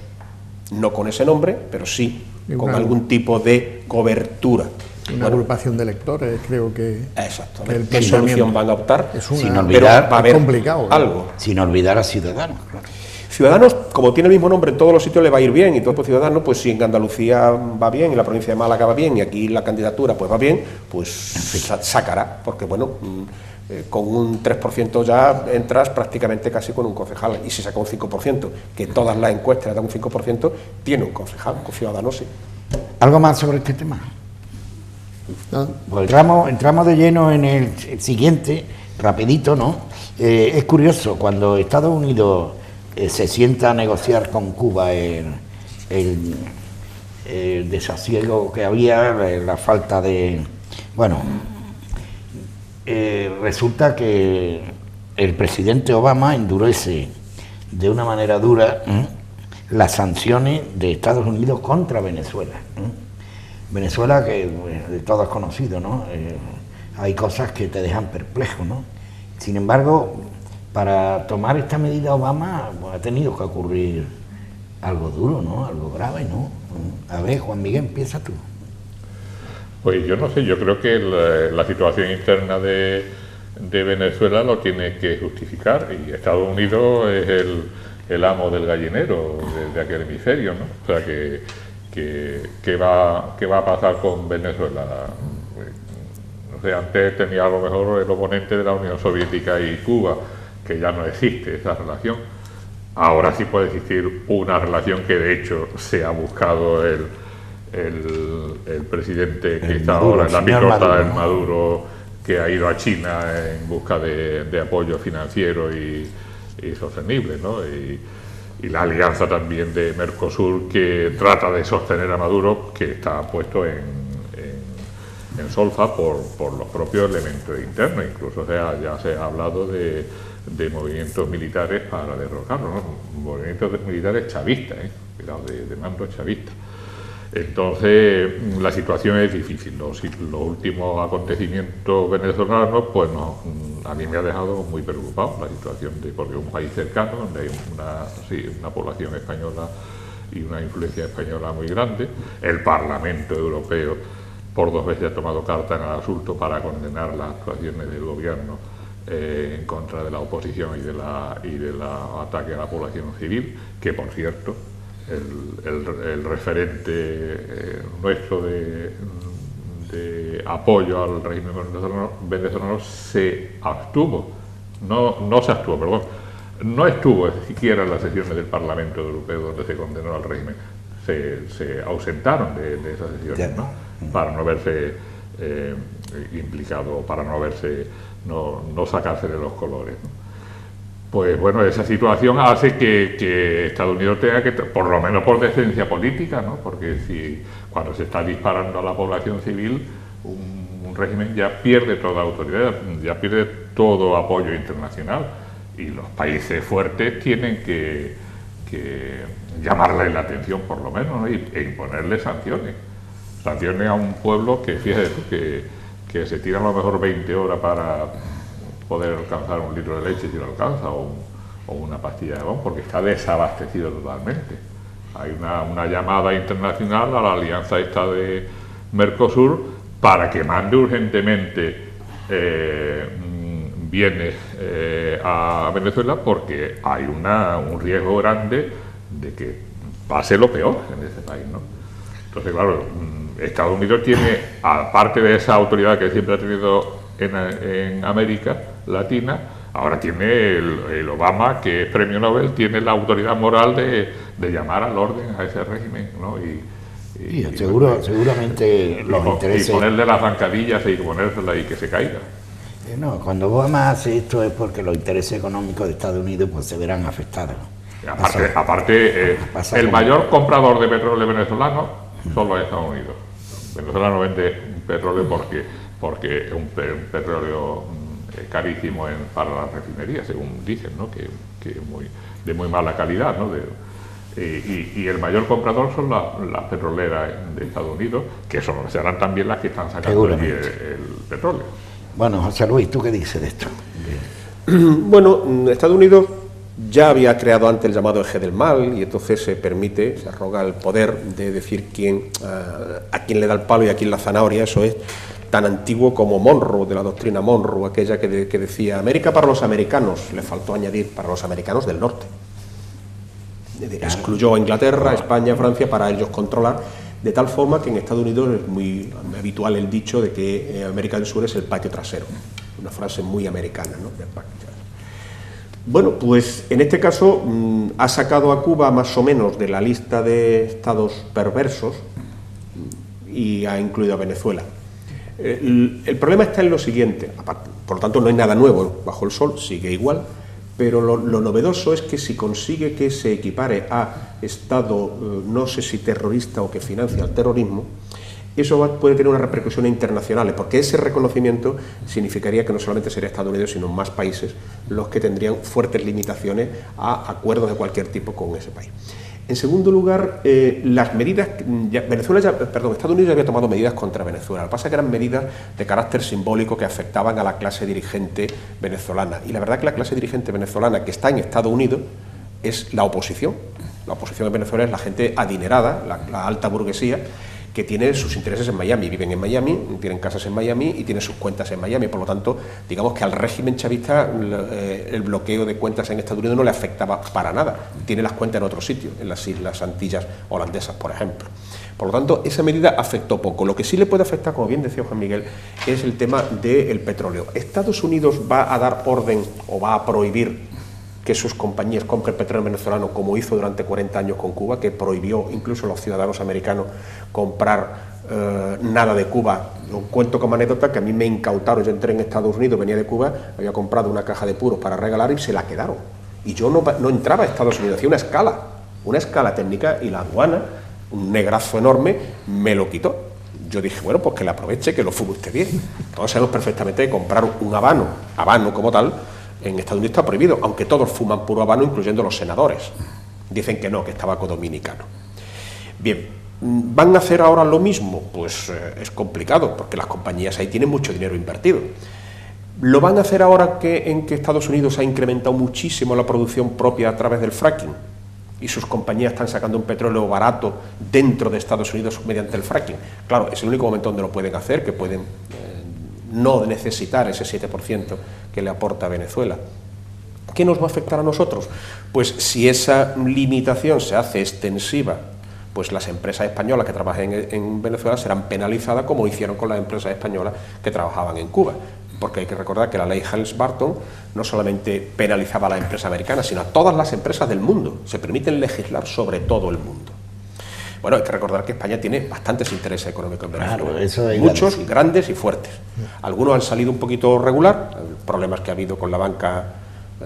No con ese nombre, pero sí con algún tipo de cobertura. Una agrupación de electores, creo que... Exacto. ¿Qué solución van a optar? Sin olvidar, va a haber complicado, algo. Sin olvidar a Ciudadanos, claro. Ciudadanos, como tiene el mismo nombre en todos los sitios, le va a ir bien, y todo pues Ciudadanos, pues si en Andalucía va bien, y la provincia de Málaga va bien, y aquí la candidatura pues va bien, pues sacará, porque bueno, con un 3% ya entras prácticamente casi con un concejal, y si saca un 5%, que todas las encuestas le dan un 5%, tiene un concejal, con Ciudadanos sí. ¿Algo más sobre este tema? ¿No? Pues entramos de lleno en el siguiente, rapidito, ¿no? Es curioso, cuando Estados Unidos se sienta a negociar con Cuba el desasiego que había, la falta de... Bueno, resulta que el presidente Obama endurece de una manera dura las sanciones de Estados Unidos contra Venezuela. Venezuela, que de todos conocido, ¿no? Hay cosas que te dejan perplejo, ¿no? Sin embargo, para tomar esta medida Obama ha tenido que ocurrir algo duro, ¿no? Algo grave, ¿no? A ver, Juan Miguel, empieza tú. Pues yo no sé, yo creo que la situación interna de Venezuela lo tiene que justificar, y Estados Unidos es el amo del gallinero de aquel hemisferio, ¿no? O sea ¿qué va a pasar con Venezuela? No sé, antes tenía a lo mejor el oponente de la Unión Soviética y Cuba, que ya no existe esa relación. Ahora sí puede existir una relación que de hecho se ha buscado el presidente que está ahora en la picota, el Maduro, que ha ido a China en busca de apoyo financiero y sostenible, ¿no? Y la alianza también de Mercosur, que trata de sostener a Maduro, que está puesto en solfa por los propios elementos internos. Incluso, o sea, ya se ha hablado de movimientos militares para derrocarlo, ¿no? Movimientos militares chavistas, cuidado, de mando chavista. Entonces, la situación es difícil. Los últimos acontecimientos venezolanos, pues a mí me ha dejado muy preocupado la situación, porque es un país cercano, donde hay una población española y una influencia española muy grande. El Parlamento Europeo por 2 veces ha tomado carta en el asunto para condenar las actuaciones del gobierno en contra de la oposición y del ataque a la población civil, que por cierto, el referente nuestro de apoyo al régimen venezolano se abstuvo, no estuvo siquiera en las sesiones del Parlamento Europeo donde se condenó al régimen, se ausentaron de esas sesiones, ¿no? Para no verse implicado, para no sacársele los colores, ¿no? Pues bueno, esa situación hace que Estados Unidos tenga que, por lo menos por decencia política, ¿no? Porque si cuando se está disparando a la población civil, un régimen ya pierde toda autoridad, ya pierde todo apoyo internacional, y los países fuertes tienen que llamarle la atención por lo menos, ¿no? E imponerle sanciones a un pueblo que, fíjate tú, que se tira a lo mejor 20 horas para poder alcanzar un litro de leche si lo alcanza, o una pastilla de jabón, porque está desabastecido totalmente. Hay una llamada internacional a la alianza esta de Mercosur para que mande urgentemente bienes a Venezuela, porque hay un riesgo grande de que pase lo peor en ese país, ¿no? Entonces, claro, Estados Unidos tiene, aparte de esa autoridad que siempre ha tenido en América Latina, ahora tiene el Obama, que es premio Nobel, tiene la autoridad moral de llamar al orden a ese régimen, ¿no? Seguramente los intereses... Y ponerle las zancadillas y ponérsela y que se caiga. No, cuando Obama hace esto es porque los intereses económicos de Estados Unidos pues se verán afectados. Aparte el mayor comprador de petróleo venezolano solo es Estados Unidos. Venezuela no vende petróleo porque es un petróleo carísimo para las refinerías, según dicen, ¿no? que es de muy mala calidad, ¿no? Y el mayor comprador son las petroleras de Estados Unidos, que serán también las que están sacando allí el petróleo. Bueno, José Luis, ¿tú qué dices de esto? Bueno, Estados Unidos ya había creado antes el llamado eje del mal, y entonces se arroga el poder de decir a quién le da el palo y a quién la zanahoria. Eso es tan antiguo como Monroe, de la doctrina Monroe, aquella que decía América para los americanos, le faltó añadir para los americanos del norte. Excluyó a Inglaterra, España, Francia para ellos controlar, de tal forma que en Estados Unidos es muy habitual el dicho de que América del Sur es el patio trasero, una frase muy americana, ¿no? Bueno, pues en este caso ha sacado a Cuba más o menos de la lista de estados perversos y ha incluido a Venezuela. El problema está en lo siguiente, por lo tanto no hay nada nuevo bajo el sol, sigue igual, pero lo novedoso es que si consigue que se equipare a Estado, no sé si terrorista o que financia el terrorismo, eso puede tener unas repercusiones internacionales, porque ese reconocimiento significaría que no solamente sería Estados Unidos, sino más países los que tendrían fuertes limitaciones a acuerdos de cualquier tipo con ese país. En segundo lugar, las medidas, Estados Unidos ya había tomado medidas contra Venezuela. Lo que pasa es que eran medidas de carácter simbólico que afectaban a la clase dirigente venezolana. Y la verdad que la clase dirigente venezolana que está en Estados Unidos es la oposición. La oposición en Venezuela es la gente adinerada, la alta burguesía, que tiene sus intereses en Miami, viven en Miami, tienen casas en Miami y tienen sus cuentas en Miami. Por lo tanto, digamos que al régimen chavista el bloqueo de cuentas en Estados Unidos no le afectaba para nada. Tiene las cuentas en otro sitio, en las Islas Antillas Holandesas, por ejemplo. Por lo tanto, esa medida afectó poco. Lo que sí le puede afectar, como bien decía Juan Miguel, es el tema del petróleo. Estados Unidos va a dar orden o va a prohibir que sus compañías compren petróleo venezolano, como hizo durante 40 años con Cuba, que prohibió incluso a los ciudadanos americanos comprar nada de Cuba. Lo cuento como anécdota que a mí me incautaron. Yo entré en Estados Unidos, venía de Cuba, había comprado una caja de puros para regalar y se la quedaron. Y yo no entraba a Estados Unidos, hacía una escala técnica, y la aduana, un negrazo enorme, me lo quitó. Yo dije, bueno, pues que la aproveche, que lo fume usted bien. Todos sabemos perfectamente que comprar un habano como tal, en Estados Unidos está prohibido, aunque todos fuman puro habano, incluyendo los senadores. Dicen que no, que es tabaco dominicano. Bien, ¿van a hacer ahora lo mismo? Pues es complicado, porque las compañías ahí tienen mucho dinero invertido. ¿Lo van a hacer ahora en que Estados Unidos ha incrementado muchísimo la producción propia a través del fracking? Y sus compañías están sacando un petróleo barato dentro de Estados Unidos mediante el fracking. Claro, es el único momento donde lo pueden hacer, que pueden no necesitar ese 7% que le aporta Venezuela. ¿Qué nos va a afectar a nosotros? Pues si esa limitación se hace extensiva, pues las empresas españolas que trabajen en Venezuela serán penalizadas como hicieron con las empresas españolas que trabajaban en Cuba. Porque hay que recordar que la ley Helms-Burton no solamente penalizaba a las empresas americanas, sino a todas las empresas del mundo. Se permiten legislar sobre todo el mundo. Bueno, hay que recordar que España tiene bastantes intereses económicos en Venezuela. Claro, eso es muchos, grandes y fuertes. Algunos han salido un poquito regular, problemas que ha habido con la banca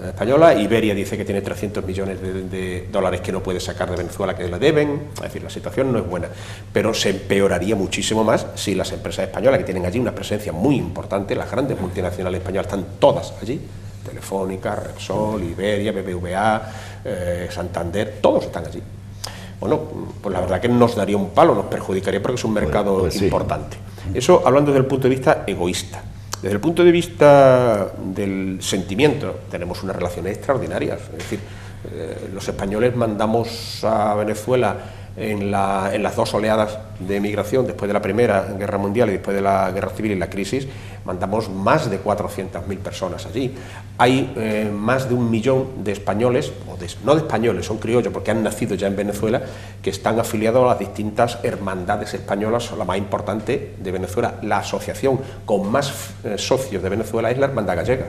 española. Iberia dice que tiene 300 millones de dólares que no puede sacar de Venezuela, que le deben. Es decir, la situación no es buena, pero se empeoraría muchísimo más si las empresas españolas, que tienen allí una presencia muy importante, las grandes multinacionales españolas están todas allí, Telefónica, Repsol, Iberia, BBVA, Santander, todos están allí. Bueno, pues la verdad que nos daría un palo, nos perjudicaría, porque es un mercado importante. Eso hablando desde el punto de vista egoísta. Desde el punto de vista del sentimiento, tenemos unas relaciones extraordinarias. Es decir, los españoles mandamos a Venezuela en las dos oleadas de emigración, después de la Primera Guerra Mundial y después de la Guerra Civil y la crisis, mandamos más de 400.000 personas allí. Hay más de 1 millón de españoles, no de españoles, son criollos porque han nacido ya en Venezuela, que están afiliados a las distintas hermandades españolas. La más importante de Venezuela, la asociación con más socios de Venezuela, es la Hermandad Gallega.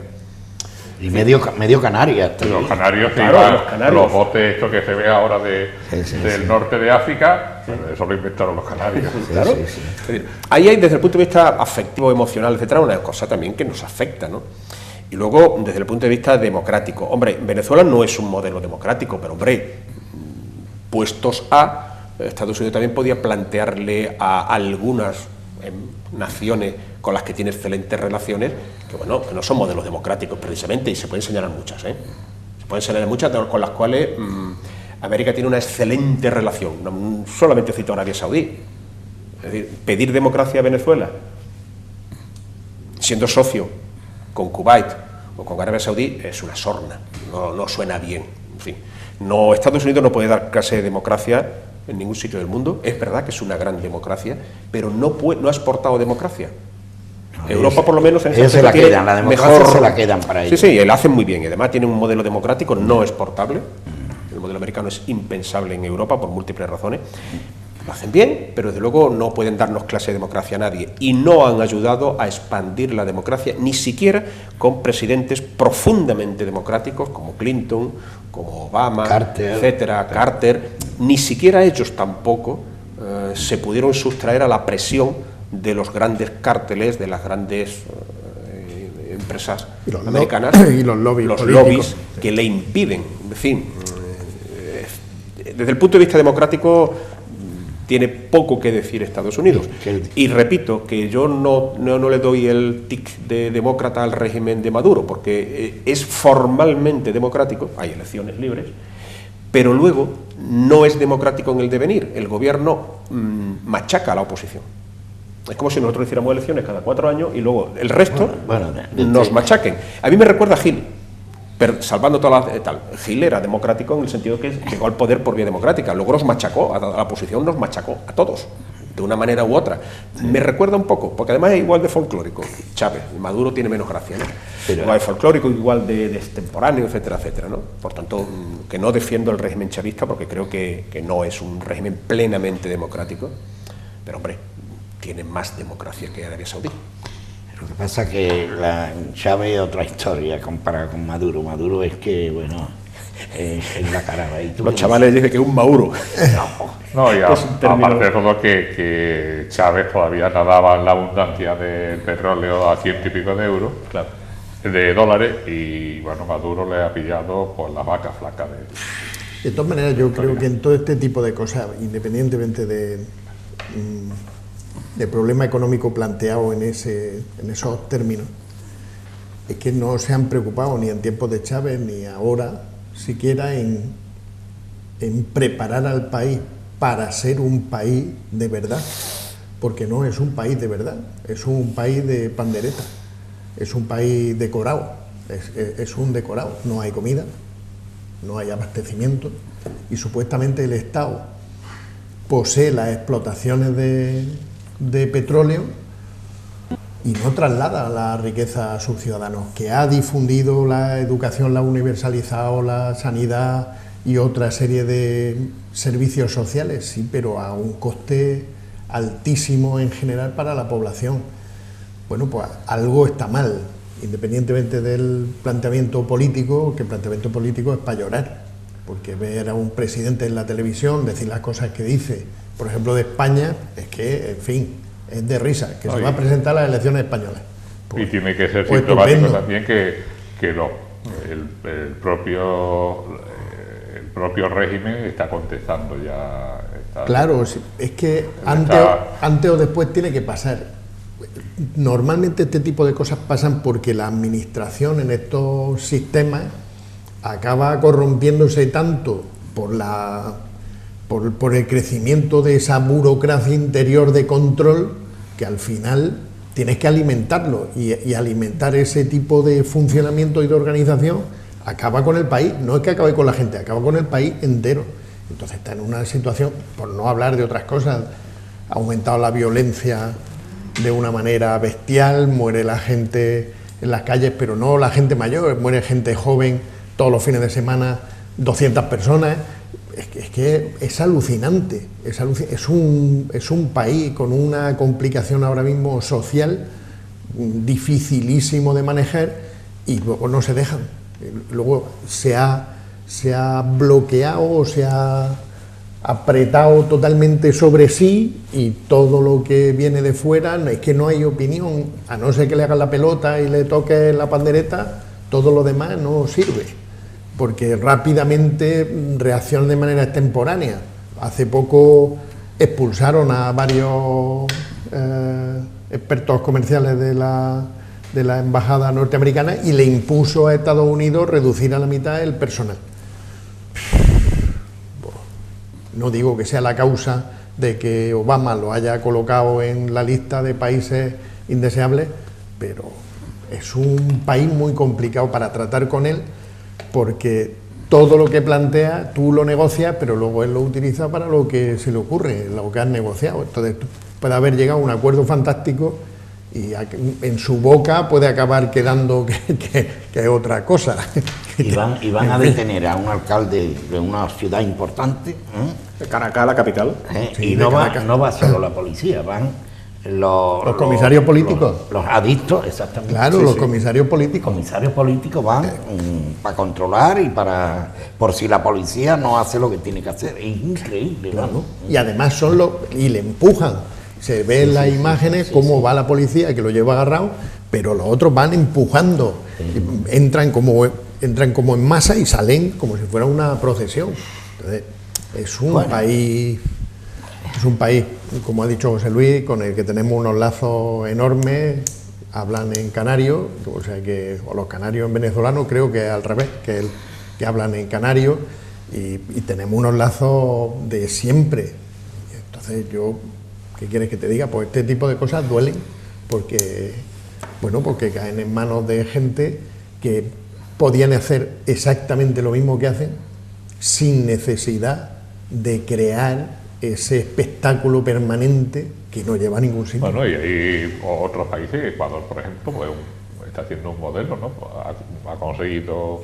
Y medio Canarias. Los canarios, claro, los botes estos que se ve ahora del norte de África, eso lo inventaron los canarios. Claro. Ahí hay, desde el punto de vista afectivo, emocional, etcétera, una cosa también que nos afecta, ¿no? Y luego, desde el punto de vista democrático, hombre, Venezuela no es un modelo democrático, pero hombre, puestos a, Estados Unidos también podía plantearle a algunas naciones con las que tiene excelentes relaciones, que bueno, que no son modelos democráticos precisamente, y se pueden señalar muchas, se pueden señalar muchas con las cuales América tiene una excelente relación. No, solamente cito a Arabia Saudí. Es decir, pedir democracia a Venezuela, siendo socio con Kuwait o con Arabia Saudí, es una sorna, no suena bien. En fin, no, Estados Unidos no puede dar clase de democracia en ningún sitio del mundo. Es verdad que es una gran democracia, pero no ha exportado democracia. Europa, por lo menos, en ese ellos se la tiene quedan, la democracia mejor, se la quedan para ellos. Sí, lo hacen muy bien, y además tienen un modelo democrático no exportable. El modelo americano es impensable en Europa por múltiples razones. Lo hacen bien, pero desde luego no pueden darnos clase de democracia a nadie, y no han ayudado a expandir la democracia, ni siquiera con presidentes profundamente democráticos como Clinton, como Obama, Carter, etcétera, Carter. Ni siquiera ellos tampoco se pudieron sustraer a la presión de los grandes cárteles, de las grandes empresas americanas, y los lobbies lobbies que le impiden. En fin, desde el punto de vista democrático tiene poco que decir Estados Unidos. Y repito que yo no le doy el tic de demócrata al régimen de Maduro, porque es formalmente democrático, hay elecciones libres, pero luego no es democrático en el devenir. El gobierno machaca a la oposición. Es como si nosotros hiciéramos elecciones cada 4 años y luego el resto nos machaquen. A mí me recuerda a Gil, pero salvando todas las tal. Gil era democrático en el sentido que llegó al poder por vía democrática, luego nos machacó, a la oposición nos machacó a todos, de una manera u otra. Me recuerda un poco, porque además es igual de folclórico. Chávez, Maduro tiene menos gracia, ¿no? Pero igual de folclórico, igual de extemporáneo, etcétera, etcétera, ¿no? Por tanto, que no defiendo el régimen chavista, porque creo que no es un régimen plenamente democrático, pero hombre, tiene más democracia que Arabia Saudí. Lo que pasa es que Chávez es otra historia comparada con Maduro. Maduro es que, bueno, es la cara. Los chavales dicen que es un Mauro. No, y aparte de todo que Chávez todavía nadaba en la abundancia del petróleo a 100 y pico de euros, claro, de dólares, y bueno, Maduro le ha pillado por la vaca flaca de... De todas maneras, yo creo que en todo este tipo de cosas, independientemente de problema económico planteado en esos términos, es que no se han preocupado ni en tiempos de Chávez ni ahora siquiera en preparar al país para ser un país de verdad, porque no es un país de verdad, es un país de pandereta, es un país decorado, es un decorado, no hay comida, no hay abastecimiento, y supuestamente el Estado posee las explotaciones de petróleo y no traslada la riqueza a sus ciudadanos, que ha difundido la educación, la ha universalizado, la sanidad y otra serie de servicios sociales, sí, pero a un coste altísimo en general para la población. Bueno, pues algo está mal, independientemente del planteamiento político, que el planteamiento político es para llorar, porque ver a un presidente en la televisión decir las cosas que dice, por ejemplo, de España, es que, en fin, es de risa, que se va a presentar a las elecciones españolas. Pues, y tiene que ser sintomático también que el propio régimen está contestando ya. Claro, es que antes o después tiene que pasar. Normalmente este tipo de cosas pasan porque la administración en estos sistemas acaba corrompiéndose tanto por el crecimiento de esa burocracia interior de control, que al final tienes que alimentarlo, y alimentar ese tipo de funcionamiento y de organización acaba con el país. No es que acabe con la gente, acaba con el país entero. Entonces está en una situación, por no hablar de otras cosas, ha aumentado la violencia de una manera bestial, muere la gente en las calles, pero no la gente mayor, muere gente joven todos los fines de semana, 200 personas. Es que es alucinante, es un país con una complicación ahora mismo social dificilísimo de manejar, y luego no se dejan. Luego se ha bloqueado o se ha apretado totalmente sobre sí, y todo lo que viene de fuera, es que no hay opinión, a no ser que le hagan la pelota y le toque la pandereta, todo lo demás no sirve, porque rápidamente reaccionan de manera extemporánea. Hace poco expulsaron a varios expertos comerciales de la embajada norteamericana y le impuso a Estados Unidos reducir a la mitad el personal. No digo que sea la causa de que Obama lo haya colocado en la lista de países indeseables, pero es un país muy complicado para tratar con él, porque todo lo que plantea tú lo negocias, pero luego él lo utiliza para lo que se le ocurre, lo que has negociado. Entonces puede haber llegado a un acuerdo fantástico y en su boca puede acabar quedando que es otra cosa. Y van a detener a un alcalde de una ciudad importante, De Caracas, la capital. Sí, y de no Caracas. va solo la policía, van Los comisarios políticos. Los adictos, exactamente. Claro, Sí, los sí. comisarios Los políticos. comisarios políticos van para controlar y por si la policía no hace lo que tiene que hacer. Es increíble, Claro. Y además y le empujan. Se ve en las imágenes cómo va la policía, que lo lleva agarrado, pero los otros van empujando. Entran como en masa y salen como si fuera una procesión. Entonces, es un país, como ha dicho José Luis, con el que tenemos unos lazos enormes. Hablan en canario, o los canarios en venezolano, creo que al revés, que hablan en canario, y tenemos unos lazos de siempre. Entonces ¿qué quieres que te diga? Pues este tipo de cosas duelen, porque caen en manos de gente que podían hacer exactamente lo mismo que hacen, sin necesidad de crear ese espectáculo permanente que no lleva a ningún sitio. Bueno, y hay otros países, Ecuador, por ejemplo, pues está haciendo un modelo, ¿no? Pues ha conseguido,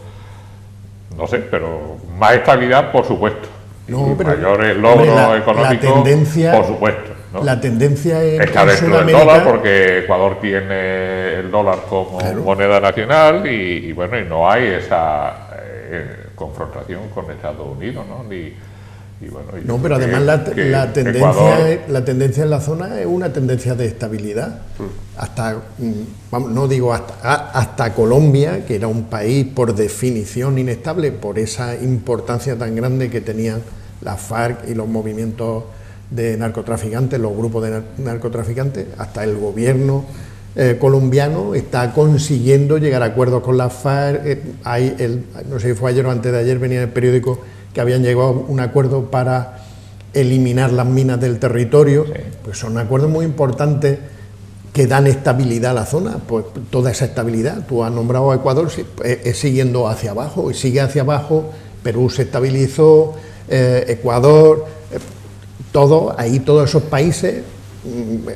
no sé, pero más estabilidad, por supuesto. No, y pero, mayores logros la económicos, tendencia, por supuesto, ¿no? La tendencia está en dentro del Sudamérica, dólar, porque Ecuador tiene el dólar como Claro. moneda nacional y no hay esa confrontación con Estados Unidos, ¿no? No, pero además la tendencia en la zona es una tendencia de estabilidad. Hasta, no digo hasta Colombia, que era un país por definición inestable, por esa importancia tan grande que tenían las FARC y los movimientos de narcotraficantes, los grupos de narcotraficantes, hasta el gobierno colombiano está consiguiendo llegar a acuerdos con las FARC. No sé si fue ayer o antes de ayer, venía en el periódico que habían llegado a un acuerdo para eliminar las minas del territorio. Sí. Pues son acuerdos muy importantes que dan estabilidad a la zona. Pues toda esa estabilidad, tú has nombrado a Ecuador, es siguiendo hacia abajo, y sigue hacia abajo. Perú se estabilizó, Ecuador, todos esos países.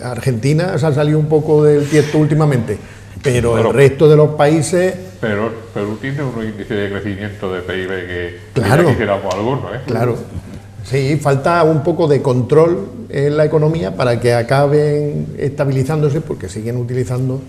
Argentina se ha salido un poco del tiesto últimamente, pero el resto de los países... Pero Perú tiene un índice de crecimiento de PIB que claro, ya quisiéramos algunos, ¿eh? Claro, sí, falta un poco de control en la economía para que acaben estabilizándose, porque siguen utilizando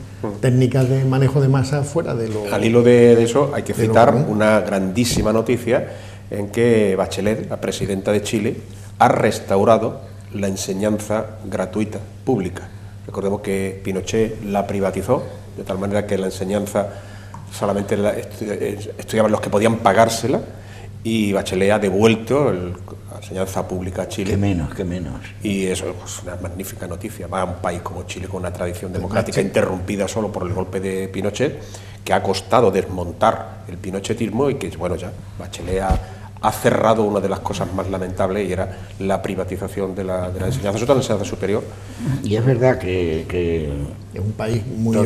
técnicas de manejo de masa fuera de lo... Al hilo de eso hay que citar una grandísima noticia en que Bachelet, la presidenta de Chile, ha restaurado la enseñanza gratuita pública. Recordemos que Pinochet la privatizó, de tal manera que la enseñanza solamente estudiaban los que podían pagársela, y Bachelet ha devuelto la enseñanza pública a Chile. Qué menos. Y eso es pues, una magnífica noticia. Va a un país como Chile con una tradición democrática interrumpida solo por el golpe de Pinochet, que ha costado desmontar el pinochetismo y que, bueno, ya Bachelet ha cerrado una de las cosas más lamentables, y era la privatización de la enseñanza, sobre todo la enseñanza superior. Y es verdad que es un país muy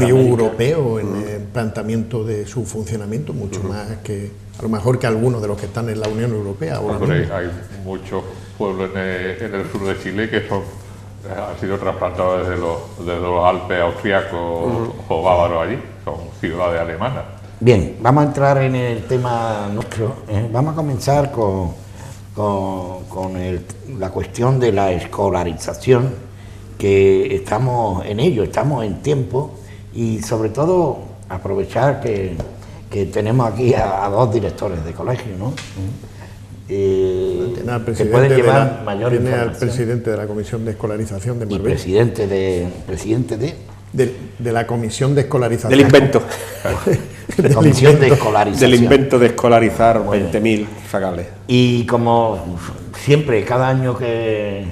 europeo en el planteamiento de su funcionamiento, mucho más que a lo mejor que algunos de los que están en la Unión Europea. Hay muchos pueblos en el sur de Chile que han sido trasplantados desde los Alpes austriacos o bávaros allí, son ciudades alemanas. Bien, vamos a entrar en el tema nuestro. Vamos a comenzar con la cuestión de la escolarización, que estamos en ello, estamos en tiempo, y sobre todo aprovechar que tenemos aquí a dos directores de colegio, ¿no? Que pueden llevar mayor información. Al presidente de la Comisión de Escolarización de Marbella. Y presidente de la Comisión de Escolarización. Del invento. Comisión de Escolarización. Del invento de escolarizar 20.000 zagales. Y como siempre, cada año que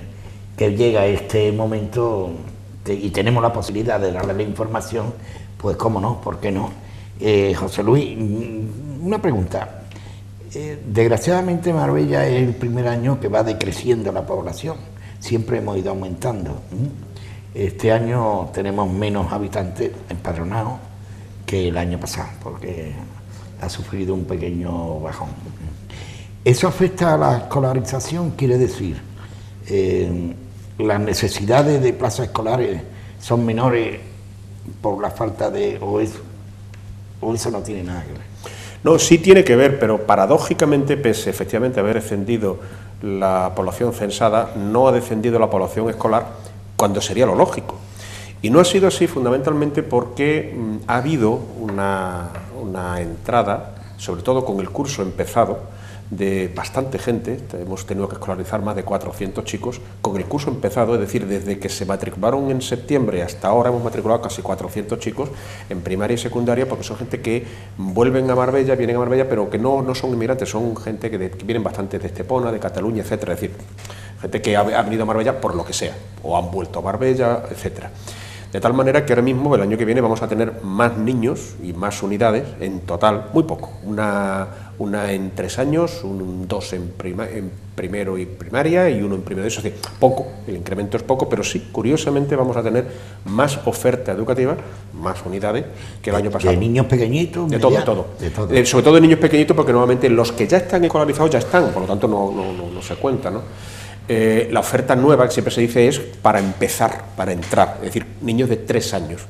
que llega este momento y tenemos la posibilidad de darle la información, pues cómo no, ¿por qué no? José Luis, una pregunta. Desgraciadamente Marbella es el primer año que va decreciendo la población, siempre hemos ido aumentando. Este año tenemos menos habitantes empadronados que el año pasado, porque ha sufrido un pequeño bajón. ¿Eso afecta a la escolarización? Quiere decir, las necesidades de plazas escolares son menores por la falta de... o eso no tiene nada que ver. No, sí tiene que ver, pero paradójicamente, pese efectivamente a haber descendido la población censada, no ha descendido la población escolar cuando sería lo lógico. Y no ha sido así fundamentalmente porque ha habido una entrada, sobre todo con el curso empezado, de bastante gente. Hemos tenido que escolarizar más de 400 chicos con el curso empezado, es decir, desde que se matricularon en septiembre hasta ahora hemos matriculado casi 400 chicos en primaria y secundaria, porque son gente que vuelven a Marbella, vienen a Marbella, pero que no son inmigrantes, son gente que vienen bastante de Estepona, de Cataluña, etcétera, es decir, gente que ha venido a Marbella por lo que sea, o han vuelto a Marbella, etcétera. De tal manera que ahora mismo, el año que viene, vamos a tener más niños y más unidades en total, muy poco. Una en 3 años, dos en primero y primaria y uno en primero. Eso es decir, poco, el incremento es poco, pero sí, curiosamente vamos a tener más oferta educativa, más unidades que el año pasado. ¿De niños pequeñitos? De todo. Sobre todo de niños pequeñitos, porque normalmente los que ya están escolarizados ya están, por lo tanto no se cuenta, ¿no? La oferta nueva, que siempre se dice, es para empezar, para entrar, es decir, niños de 3 años.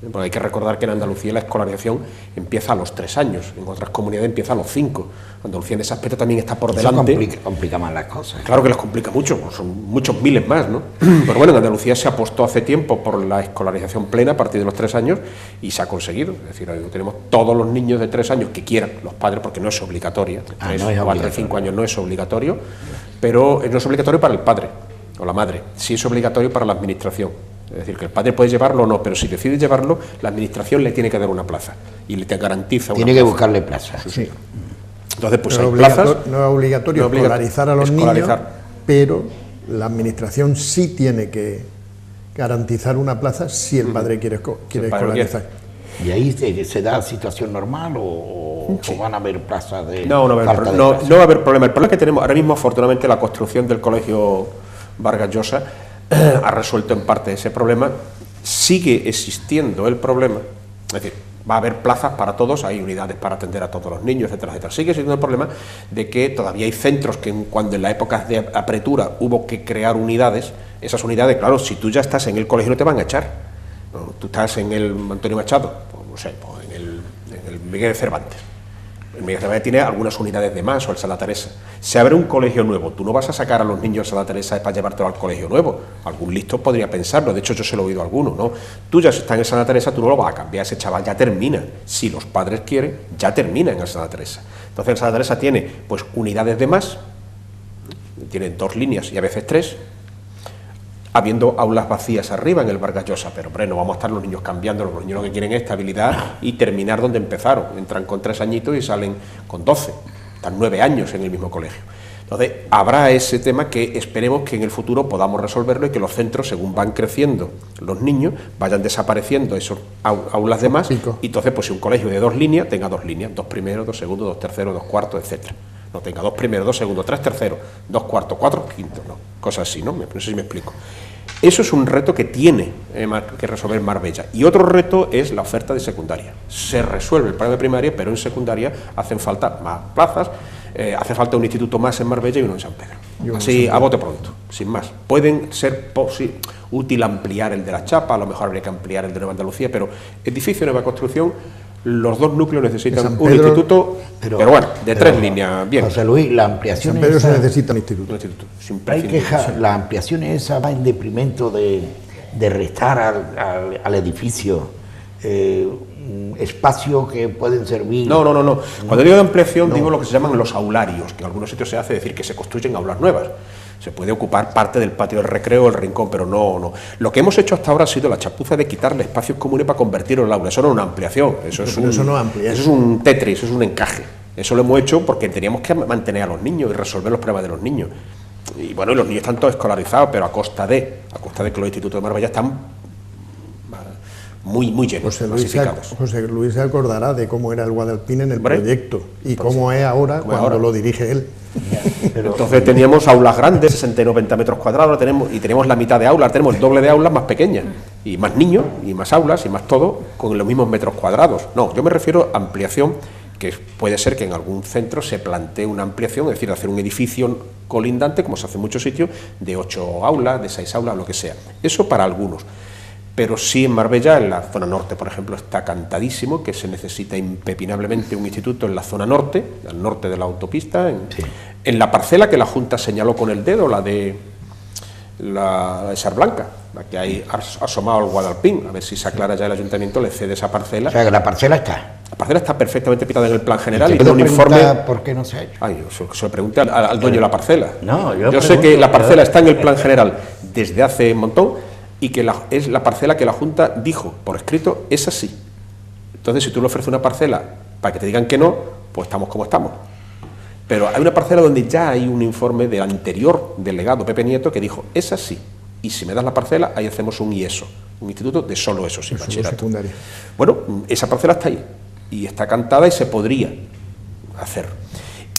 Porque hay que recordar que en Andalucía la escolarización empieza a los 3 años, en otras comunidades empieza a los 5. Andalucía en ese aspecto también está por delante. Eso complica más las cosas. Claro que las complica mucho, son muchos miles más, ¿no? Pero bueno, en Andalucía se apostó hace tiempo por la escolarización plena a partir de los 3 años y se ha conseguido. Es decir, tenemos todos los niños de 3 años que quieran, los padres, porque no es obligatoria. 3, 4, 5 años no es obligatorio, pero no es obligatorio para el padre o la madre, sí es obligatorio para la administración. Es decir, que el padre puede llevarlo o no, pero si decide llevarlo, la administración le tiene que dar una plaza y le te garantiza una plaza. Tiene que buscarle plaza. Sí. Entonces, pues no hay plazas. No es obligatorio escolarizar a los niños, pero la administración sí tiene que garantizar una plaza si el padre quiere escolarizar. ¿Y ahí se da situación normal o van a haber plazas de no va a haber problema. El problema que tenemos ahora mismo, afortunadamente, la construcción del colegio Vargas Llosa ha resuelto en parte ese problema. Sigue existiendo el problema, es decir, va a haber plazas para todos, hay unidades para atender a todos los niños, etcétera, etcétera. Sigue existiendo el problema de que todavía hay centros que cuando en la época de apertura hubo que crear unidades, esas unidades, claro, si tú ya estás en el colegio no te van a echar. No, tú estás en el Antonio Machado, pues, no sé, pues en el Miguel de Cervantes. El Miguel de Cervantes tiene algunas unidades de más, o el Santa Teresa. Se abre un colegio nuevo, tú no vas a sacar a los niños de Santa Teresa para llevártelo al colegio nuevo. Algún listo podría pensarlo, de hecho yo se lo he oído a alguno, ¿no? Tú ya estás en Santa Teresa, tú no lo vas a cambiar, ese chaval ya termina. Si los padres quieren, ya termina en el Santa Teresa. Entonces el Santa Teresa tiene pues unidades de más, tiene 2 líneas y a veces 3, habiendo aulas vacías arriba en el Vargas Llosa, pero hombre, no vamos a estar los niños cambiando, los niños lo que quieren es estabilidad y terminar donde empezaron, entran con 3 añitos y salen con 12, están 9 años en el mismo colegio. Entonces, habrá ese tema que esperemos que en el futuro podamos resolverlo y que los centros, según van creciendo los niños, vayan desapareciendo esos aulas de más, y entonces, pues si un colegio de 2 líneas, tenga 2 líneas, 2 primeros, 2 segundos, 2 terceros, 2 cuartos, etcétera. No tenga 2 primeros, 2 segundos, 3 terceros, 2 cuartos, 4 quintos, no, cosas así, ¿no? No sé si me explico. Eso es un reto que tiene que resolver Marbella. Y otro reto es la oferta de secundaria. Se resuelve el problema de primaria, pero en secundaria hacen falta más plazas, hace falta un instituto más en Marbella y uno en San Pedro. Así, a bote pronto, sin más. Pueden ser útil ampliar el de La Chapa, a lo mejor habría que ampliar el de Nueva Andalucía, pero edificio de nueva construcción, los 2 núcleos necesitan un instituto, pero bueno, de 3 líneas, bien. José Luis, la ampliación San Pedro se necesita un instituto. Hay que la ampliación esa va en detrimento de restar al edificio espacio que pueden servir. No. Cuando digo de ampliación, digo lo que se llaman los aularios, que en algunos sitios se hace, decir que se construyen aulas nuevas. Se puede ocupar parte del patio del recreo, el rincón, pero no. Lo que hemos hecho hasta ahora ha sido la chapuza de quitarle espacios comunes para convertirlo en aula. Eso no es una ampliación, eso es un Tetris, eso es un encaje. Eso lo hemos hecho porque teníamos que mantener a los niños y resolver los problemas de los niños. Y bueno, y los niños están todos escolarizados, pero a costa de que los institutos de Marbella están muy llenos, masificados. José Luis se acordará de cómo era el Guadalpín en el proyecto y cómo es ahora cuando lo dirige él. Entonces teníamos aulas grandes, 60 y 90 metros cuadrados, teníamos la mitad de aulas, tenemos el doble de aulas más pequeñas, y más niños, y más aulas, y más todo, con los mismos metros cuadrados. No, yo me refiero a ampliación, que puede ser que en algún centro se plantee una ampliación, es decir, hacer un edificio colindante, como se hace en muchos sitios, de 8 aulas, de 6 aulas, lo que sea. Eso para algunos. Pero sí en Marbella, en la zona norte, por ejemplo, está cantadísimo que se necesita impepinablemente un instituto en la zona norte, al norte de la autopista, en la parcela que la Junta señaló con el dedo, la de Sarblanca, la que hay asomado al Guadalpín, a ver si se aclara ya el Ayuntamiento, le cede esa parcela. O sea, que la parcela está. La parcela está perfectamente pitada en el plan general y tiene un informe. ¿Por qué no se ha hecho? Ay, se lo pregunté al dueño de la parcela. No, yo sé que la parcela está en el plan general desde hace un montón y que es la parcela que la Junta dijo por escrito, es así. Entonces, si tú le ofreces una parcela para que te digan que no, pues estamos como estamos. Pero hay una parcela donde ya hay un informe del anterior delegado Pepe Nieto que dijo, es así. Y si me das la parcela, ahí hacemos un IESO, un instituto de solo eso, sin bachillerato. Secundaria. Bueno, esa parcela está ahí y está cantada y se podría hacer.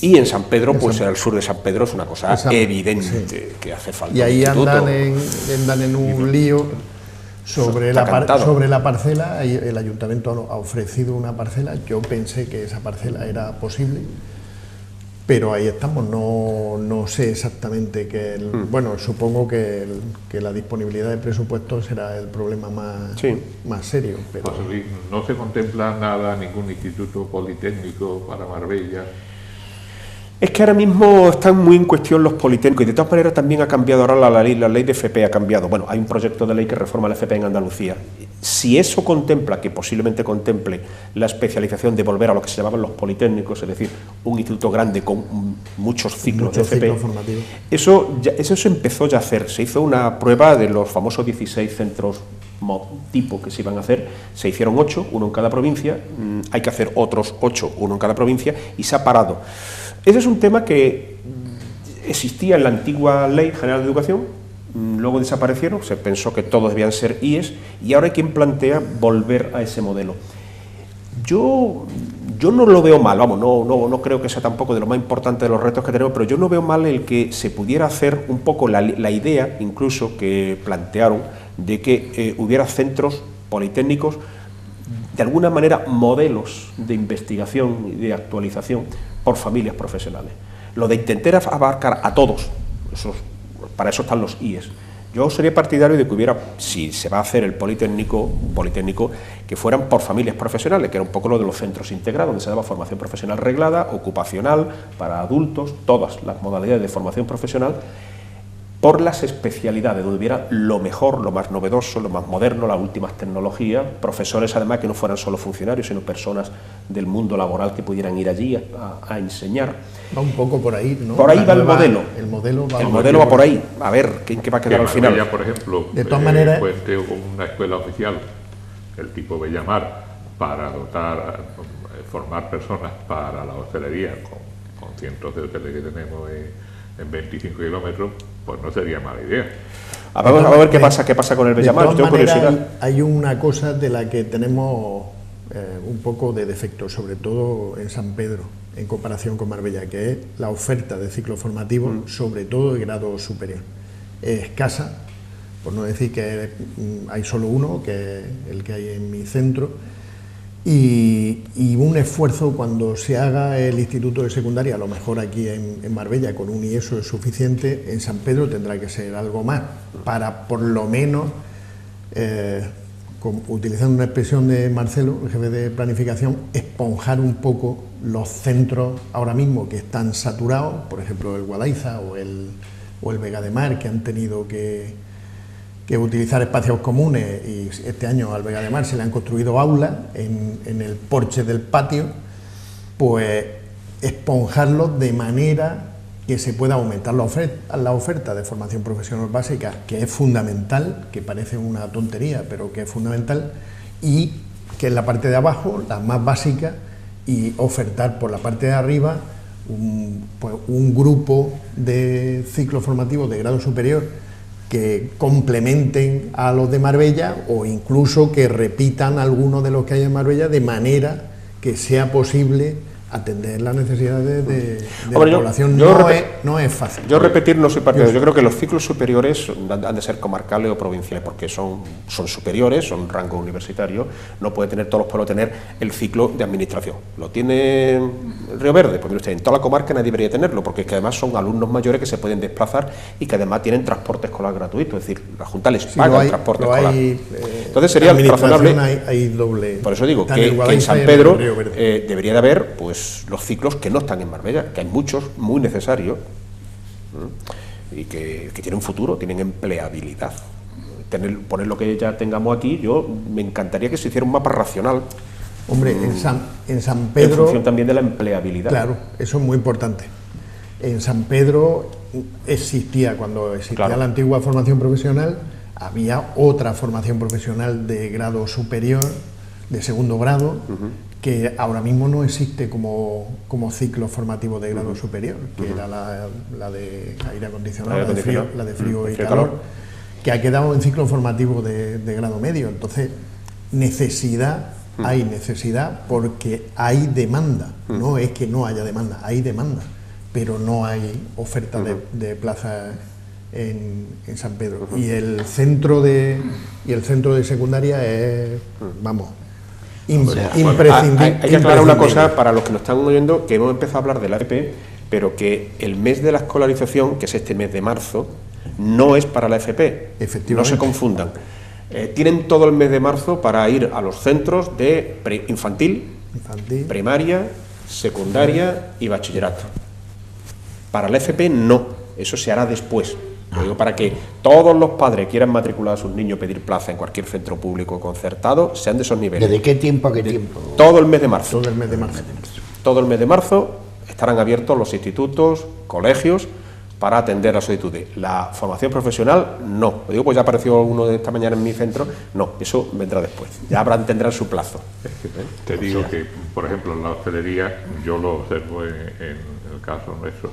Y en San Pedro, pues al sur de San Pedro es una cosa evidente que hace falta. Y ahí andan en un lío sobre la parcela. El ayuntamiento ha ofrecido una parcela. Yo pensé que esa parcela era posible, pero ahí estamos. No sé exactamente bueno, supongo que la disponibilidad de presupuestos será el problema más serio. Pero José Luis, ¿no se contempla nada, ningún instituto politécnico para Marbella? Es que ahora mismo están muy en cuestión los politécnicos y de todas maneras también ha cambiado ahora la ley de FP ha cambiado. Bueno, hay un proyecto de ley que reforma la FP en Andalucía. Si eso contempla, que posiblemente contemple la especialización de volver a lo que se llamaban los politécnicos, es decir, un instituto grande con muchos ciclos de FP, eso se empezó ya a hacer. Se hizo una prueba de los famosos 16 centros tipo que se iban a hacer, se hicieron 8, uno en cada provincia, hay que hacer otros 8, uno en cada provincia, y se ha parado. Ese es un tema que existía en la antigua Ley General de Educación, luego desaparecieron, se pensó que todos debían ser IES, y ahora hay quien plantea volver a ese modelo. Yo no lo veo mal, vamos, no creo que sea tampoco de lo más importante de los retos que tenemos, pero yo no veo mal el que se pudiera hacer un poco la idea, incluso que plantearon, de que hubiera centros politécnicos, de alguna manera modelos de investigación y de actualización por familias profesionales. Lo de intentar abarcar a todos, para eso están los IES. Yo sería partidario de que hubiera, si se va a hacer el politécnico, que fueran por familias profesionales, que era un poco lo de los centros integrados, donde se daba formación profesional reglada, ocupacional, para adultos, todas las modalidades de formación profesional, por las especialidades, donde hubiera lo mejor, lo más novedoso, lo más moderno, las últimas tecnologías, profesores además que no fueran solo funcionarios, sino personas del mundo laboral que pudieran ir allí a enseñar. Va un poco por ahí, ¿no? Por ahí va el modelo. El modelo va por ahí. A ver, ¿en qué va a quedar al final? Marbella, por ejemplo, de todas maneras, cuente con una escuela oficial, el tipo Bellamar, para formar personas para la hostelería, con cientos de hoteles que tenemos en 25 kilómetros, pues no sería mala idea. Vamos a ver qué pasa con el Bellamar. Tengo curiosidad. Hay una cosa de la que tenemos un poco de defecto, sobre todo en San Pedro, en comparación con Marbella, que es la oferta de ciclo formativo, sobre todo de grado superior. Es escasa, por no decir que hay solo uno, que es el que hay en mi centro, y un esfuerzo cuando se haga el instituto de secundaria, a lo mejor aquí en Marbella con un IESO es suficiente, en San Pedro tendrá que ser algo más, para por lo menos, utilizando una expresión de Marcelo, el jefe de planificación, esponjar un poco los centros ahora mismo que están saturados, por ejemplo el Guadaiza o el Vega de Mar, que han tenido que utilizar espacios comunes, y este año al Vega de Mar se le han construido aulas en el porche del patio, pues esponjarlos de manera que se pueda aumentar la oferta de formación profesional básica, que es fundamental, que parece una tontería, pero que es fundamental, y que es la parte de abajo, la más básica, y ofertar por la parte de arriba un grupo de ciclos formativos de grado superior que complementen a los de Marbella o incluso que repitan algunos de los que hay en Marbella de manera que sea posible atender las necesidades de la población. No es fácil. Yo repetir no soy partidario. Yo creo que los ciclos superiores han de ser comarcales o provinciales porque son superiores, son rango universitario. No puede tener todos los pueblos tener el ciclo de administración. ¿Lo tiene Río Verde? Pues mire usted, en toda la comarca nadie debería tenerlo porque es que además son alumnos mayores que se pueden desplazar y que además tienen transporte escolar gratuito. Es decir, la Junta les paga el transporte escolar. Entonces sería razonable. Hay doble. Por eso digo que en San Pedro debería de haber pues los ciclos que no están en Marbella, que hay muchos muy necesarios y que tienen un futuro, tienen empleabilidad. Poner lo que ya tengamos aquí, me encantaría que se hiciera un mapa racional. Hombre, en San Pedro... En función también de la empleabilidad. Claro, eso es muy importante. En San Pedro cuando existía la antigua formación profesional, había otra formación profesional de grado superior, de segundo grado, que ahora mismo no existe como ciclo formativo de grado superior, que era la de aire acondicionado, la de frío y calor, que ha quedado en ciclo formativo de grado medio. Entonces, hay necesidad porque hay demanda, no es que no haya demanda, hay demanda, pero no hay oferta de plazas en San Pedro. Y el centro de secundaria es, imprescindible. Hay que aclarar una cosa para los que nos están oyendo, que hemos empezado a hablar de la FP, pero que el mes de la escolarización, que es este mes de marzo, no es para la FP. Efectivamente. No se confundan. Tienen todo el mes de marzo para ir a los centros de infantil, primaria, secundaria y bachillerato. Para la FP no, eso se hará después. Lo digo para que todos los padres que quieran matricular a sus niños, pedir plaza en cualquier centro público concertado, sean de esos niveles. ¿Desde qué tiempo a qué tiempo? Todo el mes de marzo. Todo el mes de marzo. Todo el mes de marzo estarán abiertos los institutos, colegios, para atender las solicitudes. La formación profesional, no. Lo digo, pues ya apareció uno de esta mañana en mi centro. No, eso vendrá después. Ya tendrán su plazo. Te digo que, por ejemplo, en la hostelería, yo lo observo en el caso nuestro,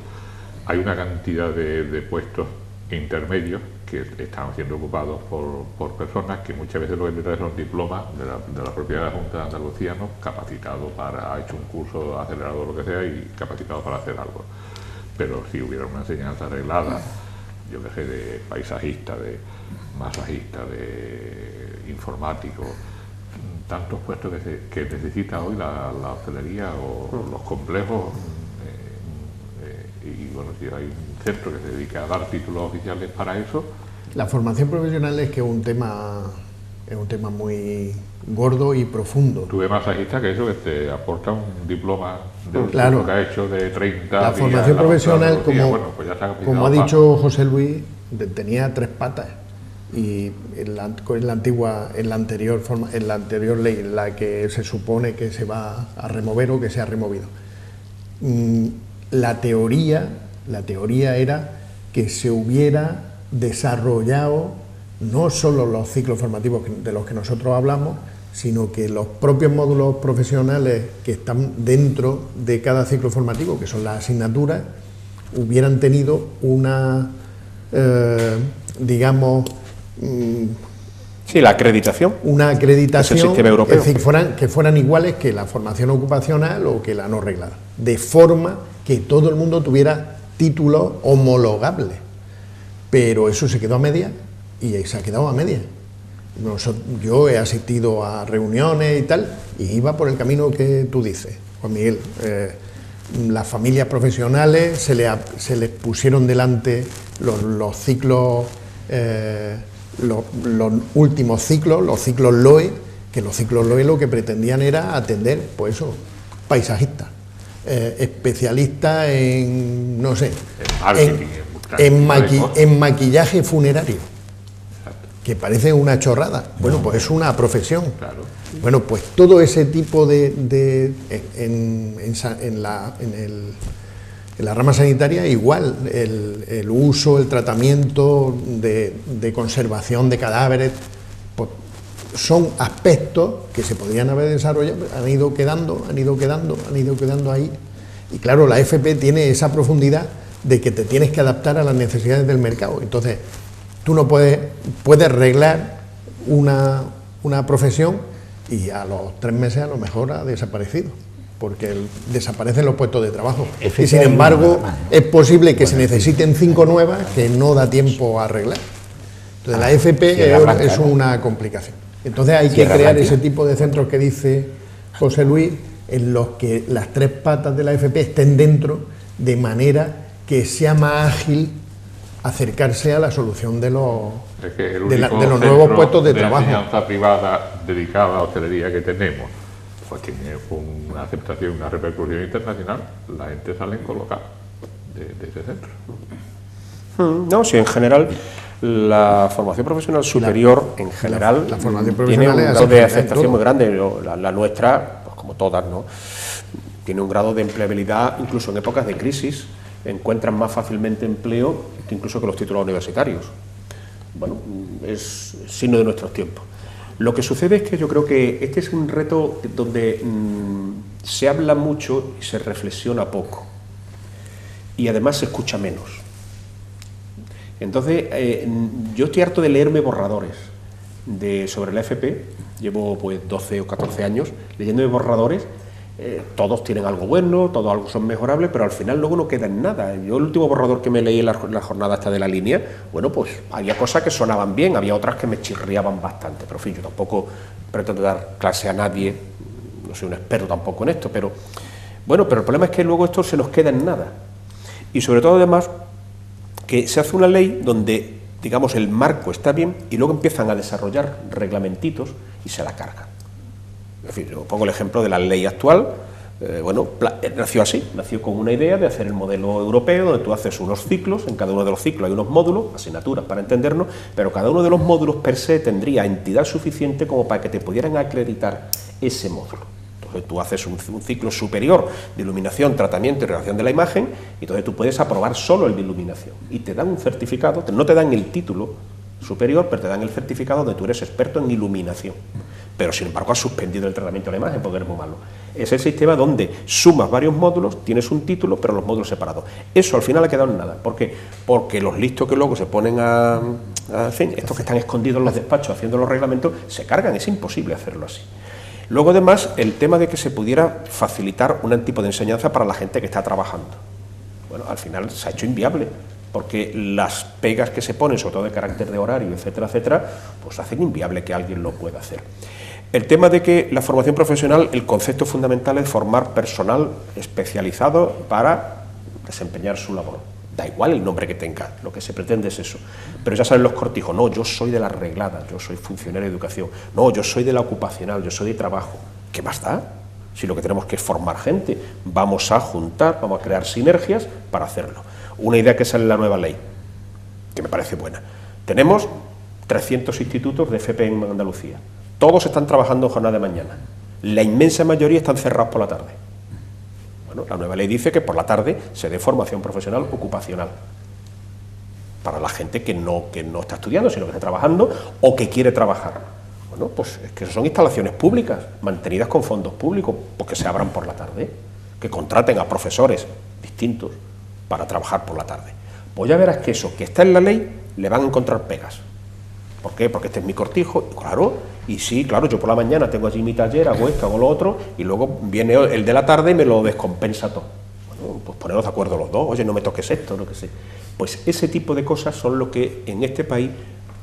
hay una cantidad de puestos intermedios que están siendo ocupados por personas que muchas veces lo que necesitan son diplomas de la propia Junta de Andalucía, ¿no? Capacitado ha hecho un curso acelerado o lo que sea y capacitado para hacer algo. Pero si hubiera una enseñanza arreglada, yo que sé, de paisajista, de masajista, de informático, tantos puestos que necesita hoy la hostelería o los complejos, y bueno, si hay un centro que se dedica a dar títulos oficiales para eso. La formación profesional es que es un tema muy gordo y profundo. Tuve masajista que eso, que te aporta un diploma de un claro, curso que ha hecho de 30 la días. Formación profesional, como ha dicho José Luis, tenía 3 patas. Y en la anterior ley, en la que se supone que se va a remover o que se ha removido, la teoría era que se hubiera desarrollado no solo los ciclos formativos de los que nosotros hablamos, sino que los propios módulos profesionales que están dentro de cada ciclo formativo, que son las asignaturas, hubieran tenido una, sí, la acreditación. Una acreditación, es el sistema europeo. Es decir, que fueran iguales que la formación ocupacional o que la no reglada, de forma que todo el mundo tuviera títulos homologables. Pero eso se quedó a media y se ha quedado a media. Yo he asistido a reuniones y tal, y iba por el camino que tú dices, Juan Miguel. Las familias profesionales se les pusieron delante los ciclos, los últimos ciclos, los ciclos LOE, que los ciclos LOE lo que pretendían era atender, pues eso, paisajistas, especialistas en, no sé, en maquillaje funerario, que parece una chorrada. Bueno, pues es una profesión. Claro. Bueno, pues todo ese tipo en la rama sanitaria igual, el uso, el tratamiento de conservación de cadáveres, pues son aspectos que se podrían haber desarrollado, han ido quedando ahí. Y claro, la FP tiene esa profundidad de que te tienes que adaptar a las necesidades del mercado. Entonces, tú no puedes reglar una profesión y a los 3 meses a lo mejor ha desaparecido, porque desaparecen los puestos de trabajo. Y sin embargo, es posible que se necesiten 5 nuevas que no da tiempo a arreglar. Entonces, la FP es una complicación. Entonces, hay que crear ese tipo de centros que dice José Luis, en los que las 3 patas de la FP estén dentro, de manera que sea más ágil acercarse a la solución de los nuevos puestos de trabajo. La enseñanza privada dedicada a hostelería que tenemos, pues tiene una aceptación, una repercusión internacional, la gente sale colocada de ese centro. No, sí, en general la formación profesional superior, en general, la formación tiene un profesional grado de aceptación muy grande. La nuestra, pues como todas, ¿no?, tiene un grado de empleabilidad, incluso en épocas de crisis, encuentran más fácilmente empleo que incluso que los títulos universitarios. Bueno, es signo de nuestros tiempos. Lo que sucede es que yo creo que este es un reto donde se habla mucho y se reflexiona poco, y además se escucha menos. Entonces, yo estoy harto de leerme borradores sobre la FP, llevo pues 12 o 14 años leyéndome borradores. Todos tienen algo bueno, todos algo son mejorables, pero al final luego no queda en nada. Yo el último borrador que me leí en la jornada esta de la línea, bueno, pues había cosas que sonaban bien, había otras que me chirriaban bastante, pero en fin, yo tampoco pretendo dar clase a nadie, no soy un experto tampoco en esto, pero bueno, pero el problema es que luego esto se nos queda en nada. Y sobre todo además que se hace una ley donde, digamos, el marco está bien y luego empiezan a desarrollar reglamentitos y se la cargan. En fin, yo pongo el ejemplo de la ley actual. Nació así, nació con una idea de hacer el modelo europeo, donde tú haces unos ciclos, en cada uno de los ciclos hay unos módulos, asignaturas para entendernos, pero cada uno de los módulos per se tendría entidad suficiente como para que te pudieran acreditar ese módulo. Entonces tú haces un ciclo superior de iluminación, tratamiento y relación de la imagen, y entonces tú puedes aprobar solo el de iluminación, y te dan un certificado, no te dan el título superior, pero te dan el certificado donde tú eres experto en iluminación. Pero sin embargo has suspendido el tratamiento de la imagen porque eres muy malo. Es el sistema donde sumas varios módulos, tienes un título, pero los módulos separados. Eso al final ha quedado en nada. ¿Por qué? Porque los listos que luego se ponen en fin, estos que están escondidos en los despachos haciendo los reglamentos, se cargan, es imposible hacerlo así. Luego además el tema de que se pudiera facilitar un tipo de enseñanza para la gente que está trabajando. Bueno, al final se ha hecho inviable, porque las pegas que se ponen, sobre todo de carácter de horario, etcétera, etcétera, pues hacen inviable que alguien lo pueda hacer. El tema de que la formación profesional, el concepto fundamental es formar personal especializado para desempeñar su labor. Da igual el nombre que tenga, lo que se pretende es eso. Pero ya saben los cortijos, no, yo soy de la reglada, yo soy funcionario de educación, no, yo soy de la ocupacional, yo soy de trabajo. ¿Qué más da? Si lo que tenemos que es formar gente, vamos a juntar, vamos a crear sinergias para hacerlo. Una idea que sale en la nueva ley, que me parece buena. Tenemos 300 institutos de FP en Andalucía. Todos están trabajando en jornada de mañana. La inmensa mayoría están cerrados por la tarde. Bueno, la nueva ley dice que por la tarde se dé formación profesional ocupacional para la gente que no está estudiando, sino que está trabajando o que quiere trabajar. Bueno, pues es que son instalaciones públicas, mantenidas con fondos públicos, pues que se abran por la tarde, que contraten a profesores distintos para trabajar por la tarde. Pues ya verás que eso que está en la ley le van a encontrar pegas. ¿Por qué? Porque este es mi cortijo, claro, y sí, claro, yo por la mañana tengo allí mi taller, hago esto, hago lo otro, y luego viene el de la tarde y me lo descompensa todo. Bueno, pues poneros de acuerdo los dos, oye, no me toques esto, lo que sé. Pues ese tipo de cosas son lo que en este país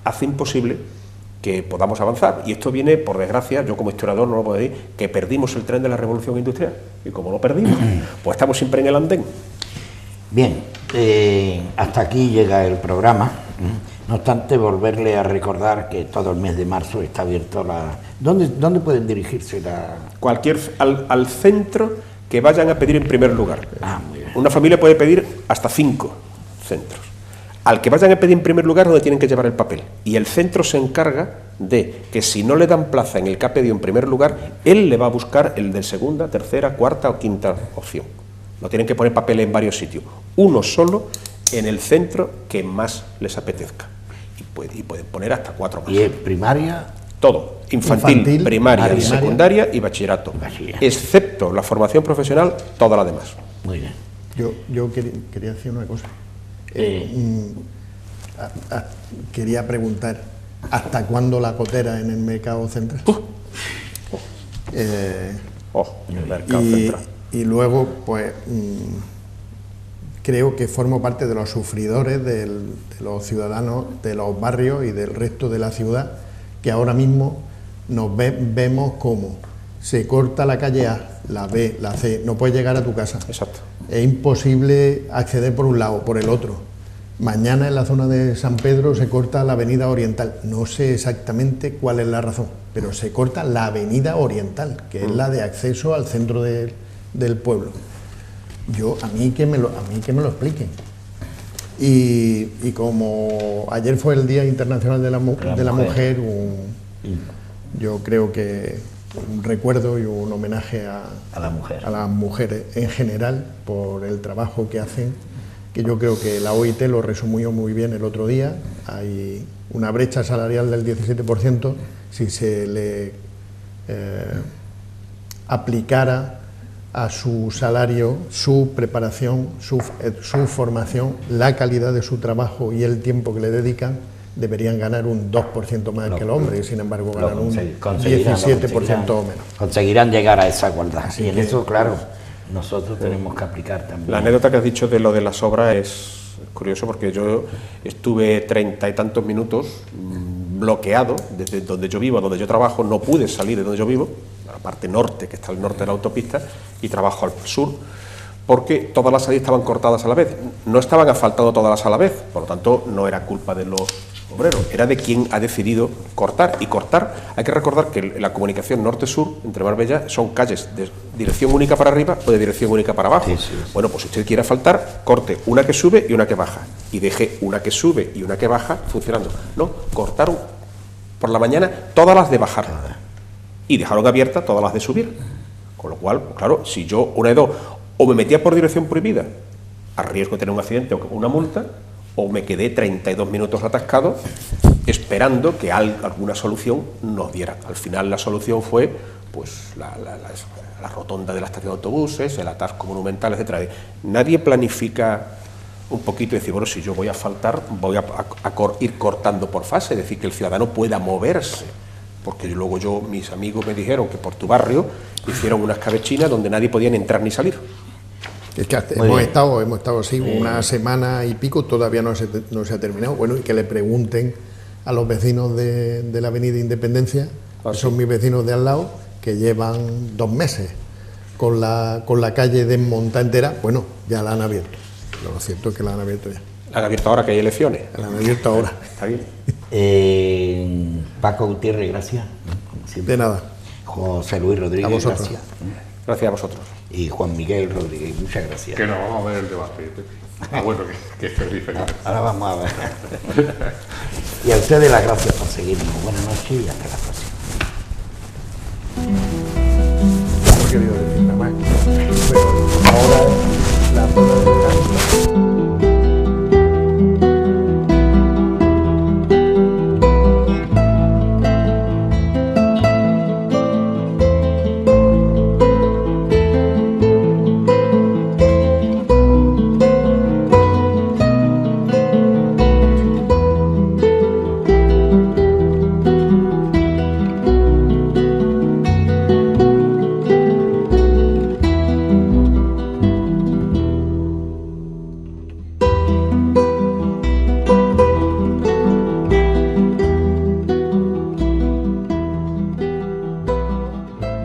hace imposible que podamos avanzar. Y esto viene, por desgracia, yo como historiador no lo puedo decir, que perdimos el tren de la revolución industrial. Y como lo perdimos, pues estamos siempre en el andén. Bien, hasta aquí llega el programa. No obstante, volverle a recordar que todo el mes de marzo está abierto la... ¿Dónde pueden dirigirse al centro que vayan a pedir en primer lugar. Muy bien. Una familia puede pedir hasta 5 centros. Al que vayan a pedir en primer lugar, donde tienen que llevar el papel. Y el centro se encarga de que si no le dan plaza en el que ha pedido en primer lugar, él le va a buscar el de segunda, tercera, cuarta o quinta opción. No tienen que poner papeles en varios sitios. Uno solo en el centro que más les apetezca. Y pueden poner hasta 4 más. ¿Y es primaria? Todo. Infantil, primaria, secundaria y bachillerato. Excepto la formación profesional, toda la demás. Muy bien. Yo quería decir una cosa. Quería preguntar, ¿hasta cuándo la cotera en el mercado central? En el mercado central. Y luego, pues, creo que formo parte de los sufridores de los ciudadanos de los barrios y del resto de la ciudad, que ahora mismo vemos cómo se corta la calle A, la B, la C, no puedes llegar a tu casa. Exacto. Es imposible acceder por un lado, por el otro. Mañana en la zona de San Pedro se corta la avenida Oriental. No sé exactamente cuál es la razón, pero se corta la avenida Oriental, que es la de acceso al centro del pueblo. A mí que me lo expliquen. Y como ayer fue el Día Internacional de la Mujer, yo creo que un recuerdo y un homenaje a las mujeres en general por el trabajo que hacen, que yo creo que la OIT lo resumió muy bien el otro día. Hay una brecha salarial del 17%. Si se le aplicara a su salario, su preparación, su formación, la calidad de su trabajo y el tiempo que le dedican, deberían ganar un 2% más que el hombre, y sin embargo ganan un 17% o menos. Conseguirán llegar a esa igualdad. Y en eso, claro, nosotros tenemos que aplicar también. La anécdota que has dicho de lo de las obras es curioso, porque yo estuve 30 y tantos minutos bloqueado desde donde yo vivo, donde yo trabajo. No pude salir de donde yo vivo, a la parte norte, que está al norte de la autopista, y trabajo al sur, porque todas las salidas estaban cortadas a la vez. No estaban asfaltando todas a la vez, por lo tanto no era culpa de los obreros, era de quien ha decidido cortar. Y cortar, hay que recordar que la comunicación norte-sur entre Marbella son calles de dirección única para arriba o de dirección única para abajo. Sí. Bueno, pues si usted quiere asfaltar, corte una que sube y una que baja, y deje una que sube y una que baja funcionando. No, cortaron por la mañana todas las de bajar y dejaron abiertas todas las de subir, con lo cual, claro, si yo una de dos, o me metía por dirección prohibida a riesgo de tener un accidente o una multa, o me quedé 32 minutos atascado esperando que alguna solución nos diera. Al final la solución fue pues la rotonda de la estación de autobuses, el atasco monumental, etcétera. Nadie planifica un poquito y decir, bueno, si yo voy a asfaltar, voy a ir cortando por fase, es decir, que el ciudadano pueda moverse. Porque luego mis amigos me dijeron que por tu barrio hicieron una escabechina donde nadie podía ni entrar ni salir. Es que hemos estado así una semana y pico, todavía no se ha terminado. Bueno, y que le pregunten a los vecinos de la Avenida Independencia, que son mis vecinos de al lado, que llevan 2 meses con la calle desmontada entera. Bueno, ya la han abierto. Lo cierto es que la han abierto ya. ¿La han abierto ahora que hay elecciones? La han abierto ahora. Está bien. Paco Gutiérrez, gracias. De nada. José Luis Rodríguez, A vosotros. gracias. Gracias a vosotros. Y Juan Miguel Rodríguez, muchas gracias. Que no vamos a ver el debate. Bueno, que es feliz. Ahora vamos a ver. Y a ustedes las gracias por seguirnos. Buenas noches y hasta la próxima. No he querido decir nada más. Pero ahora la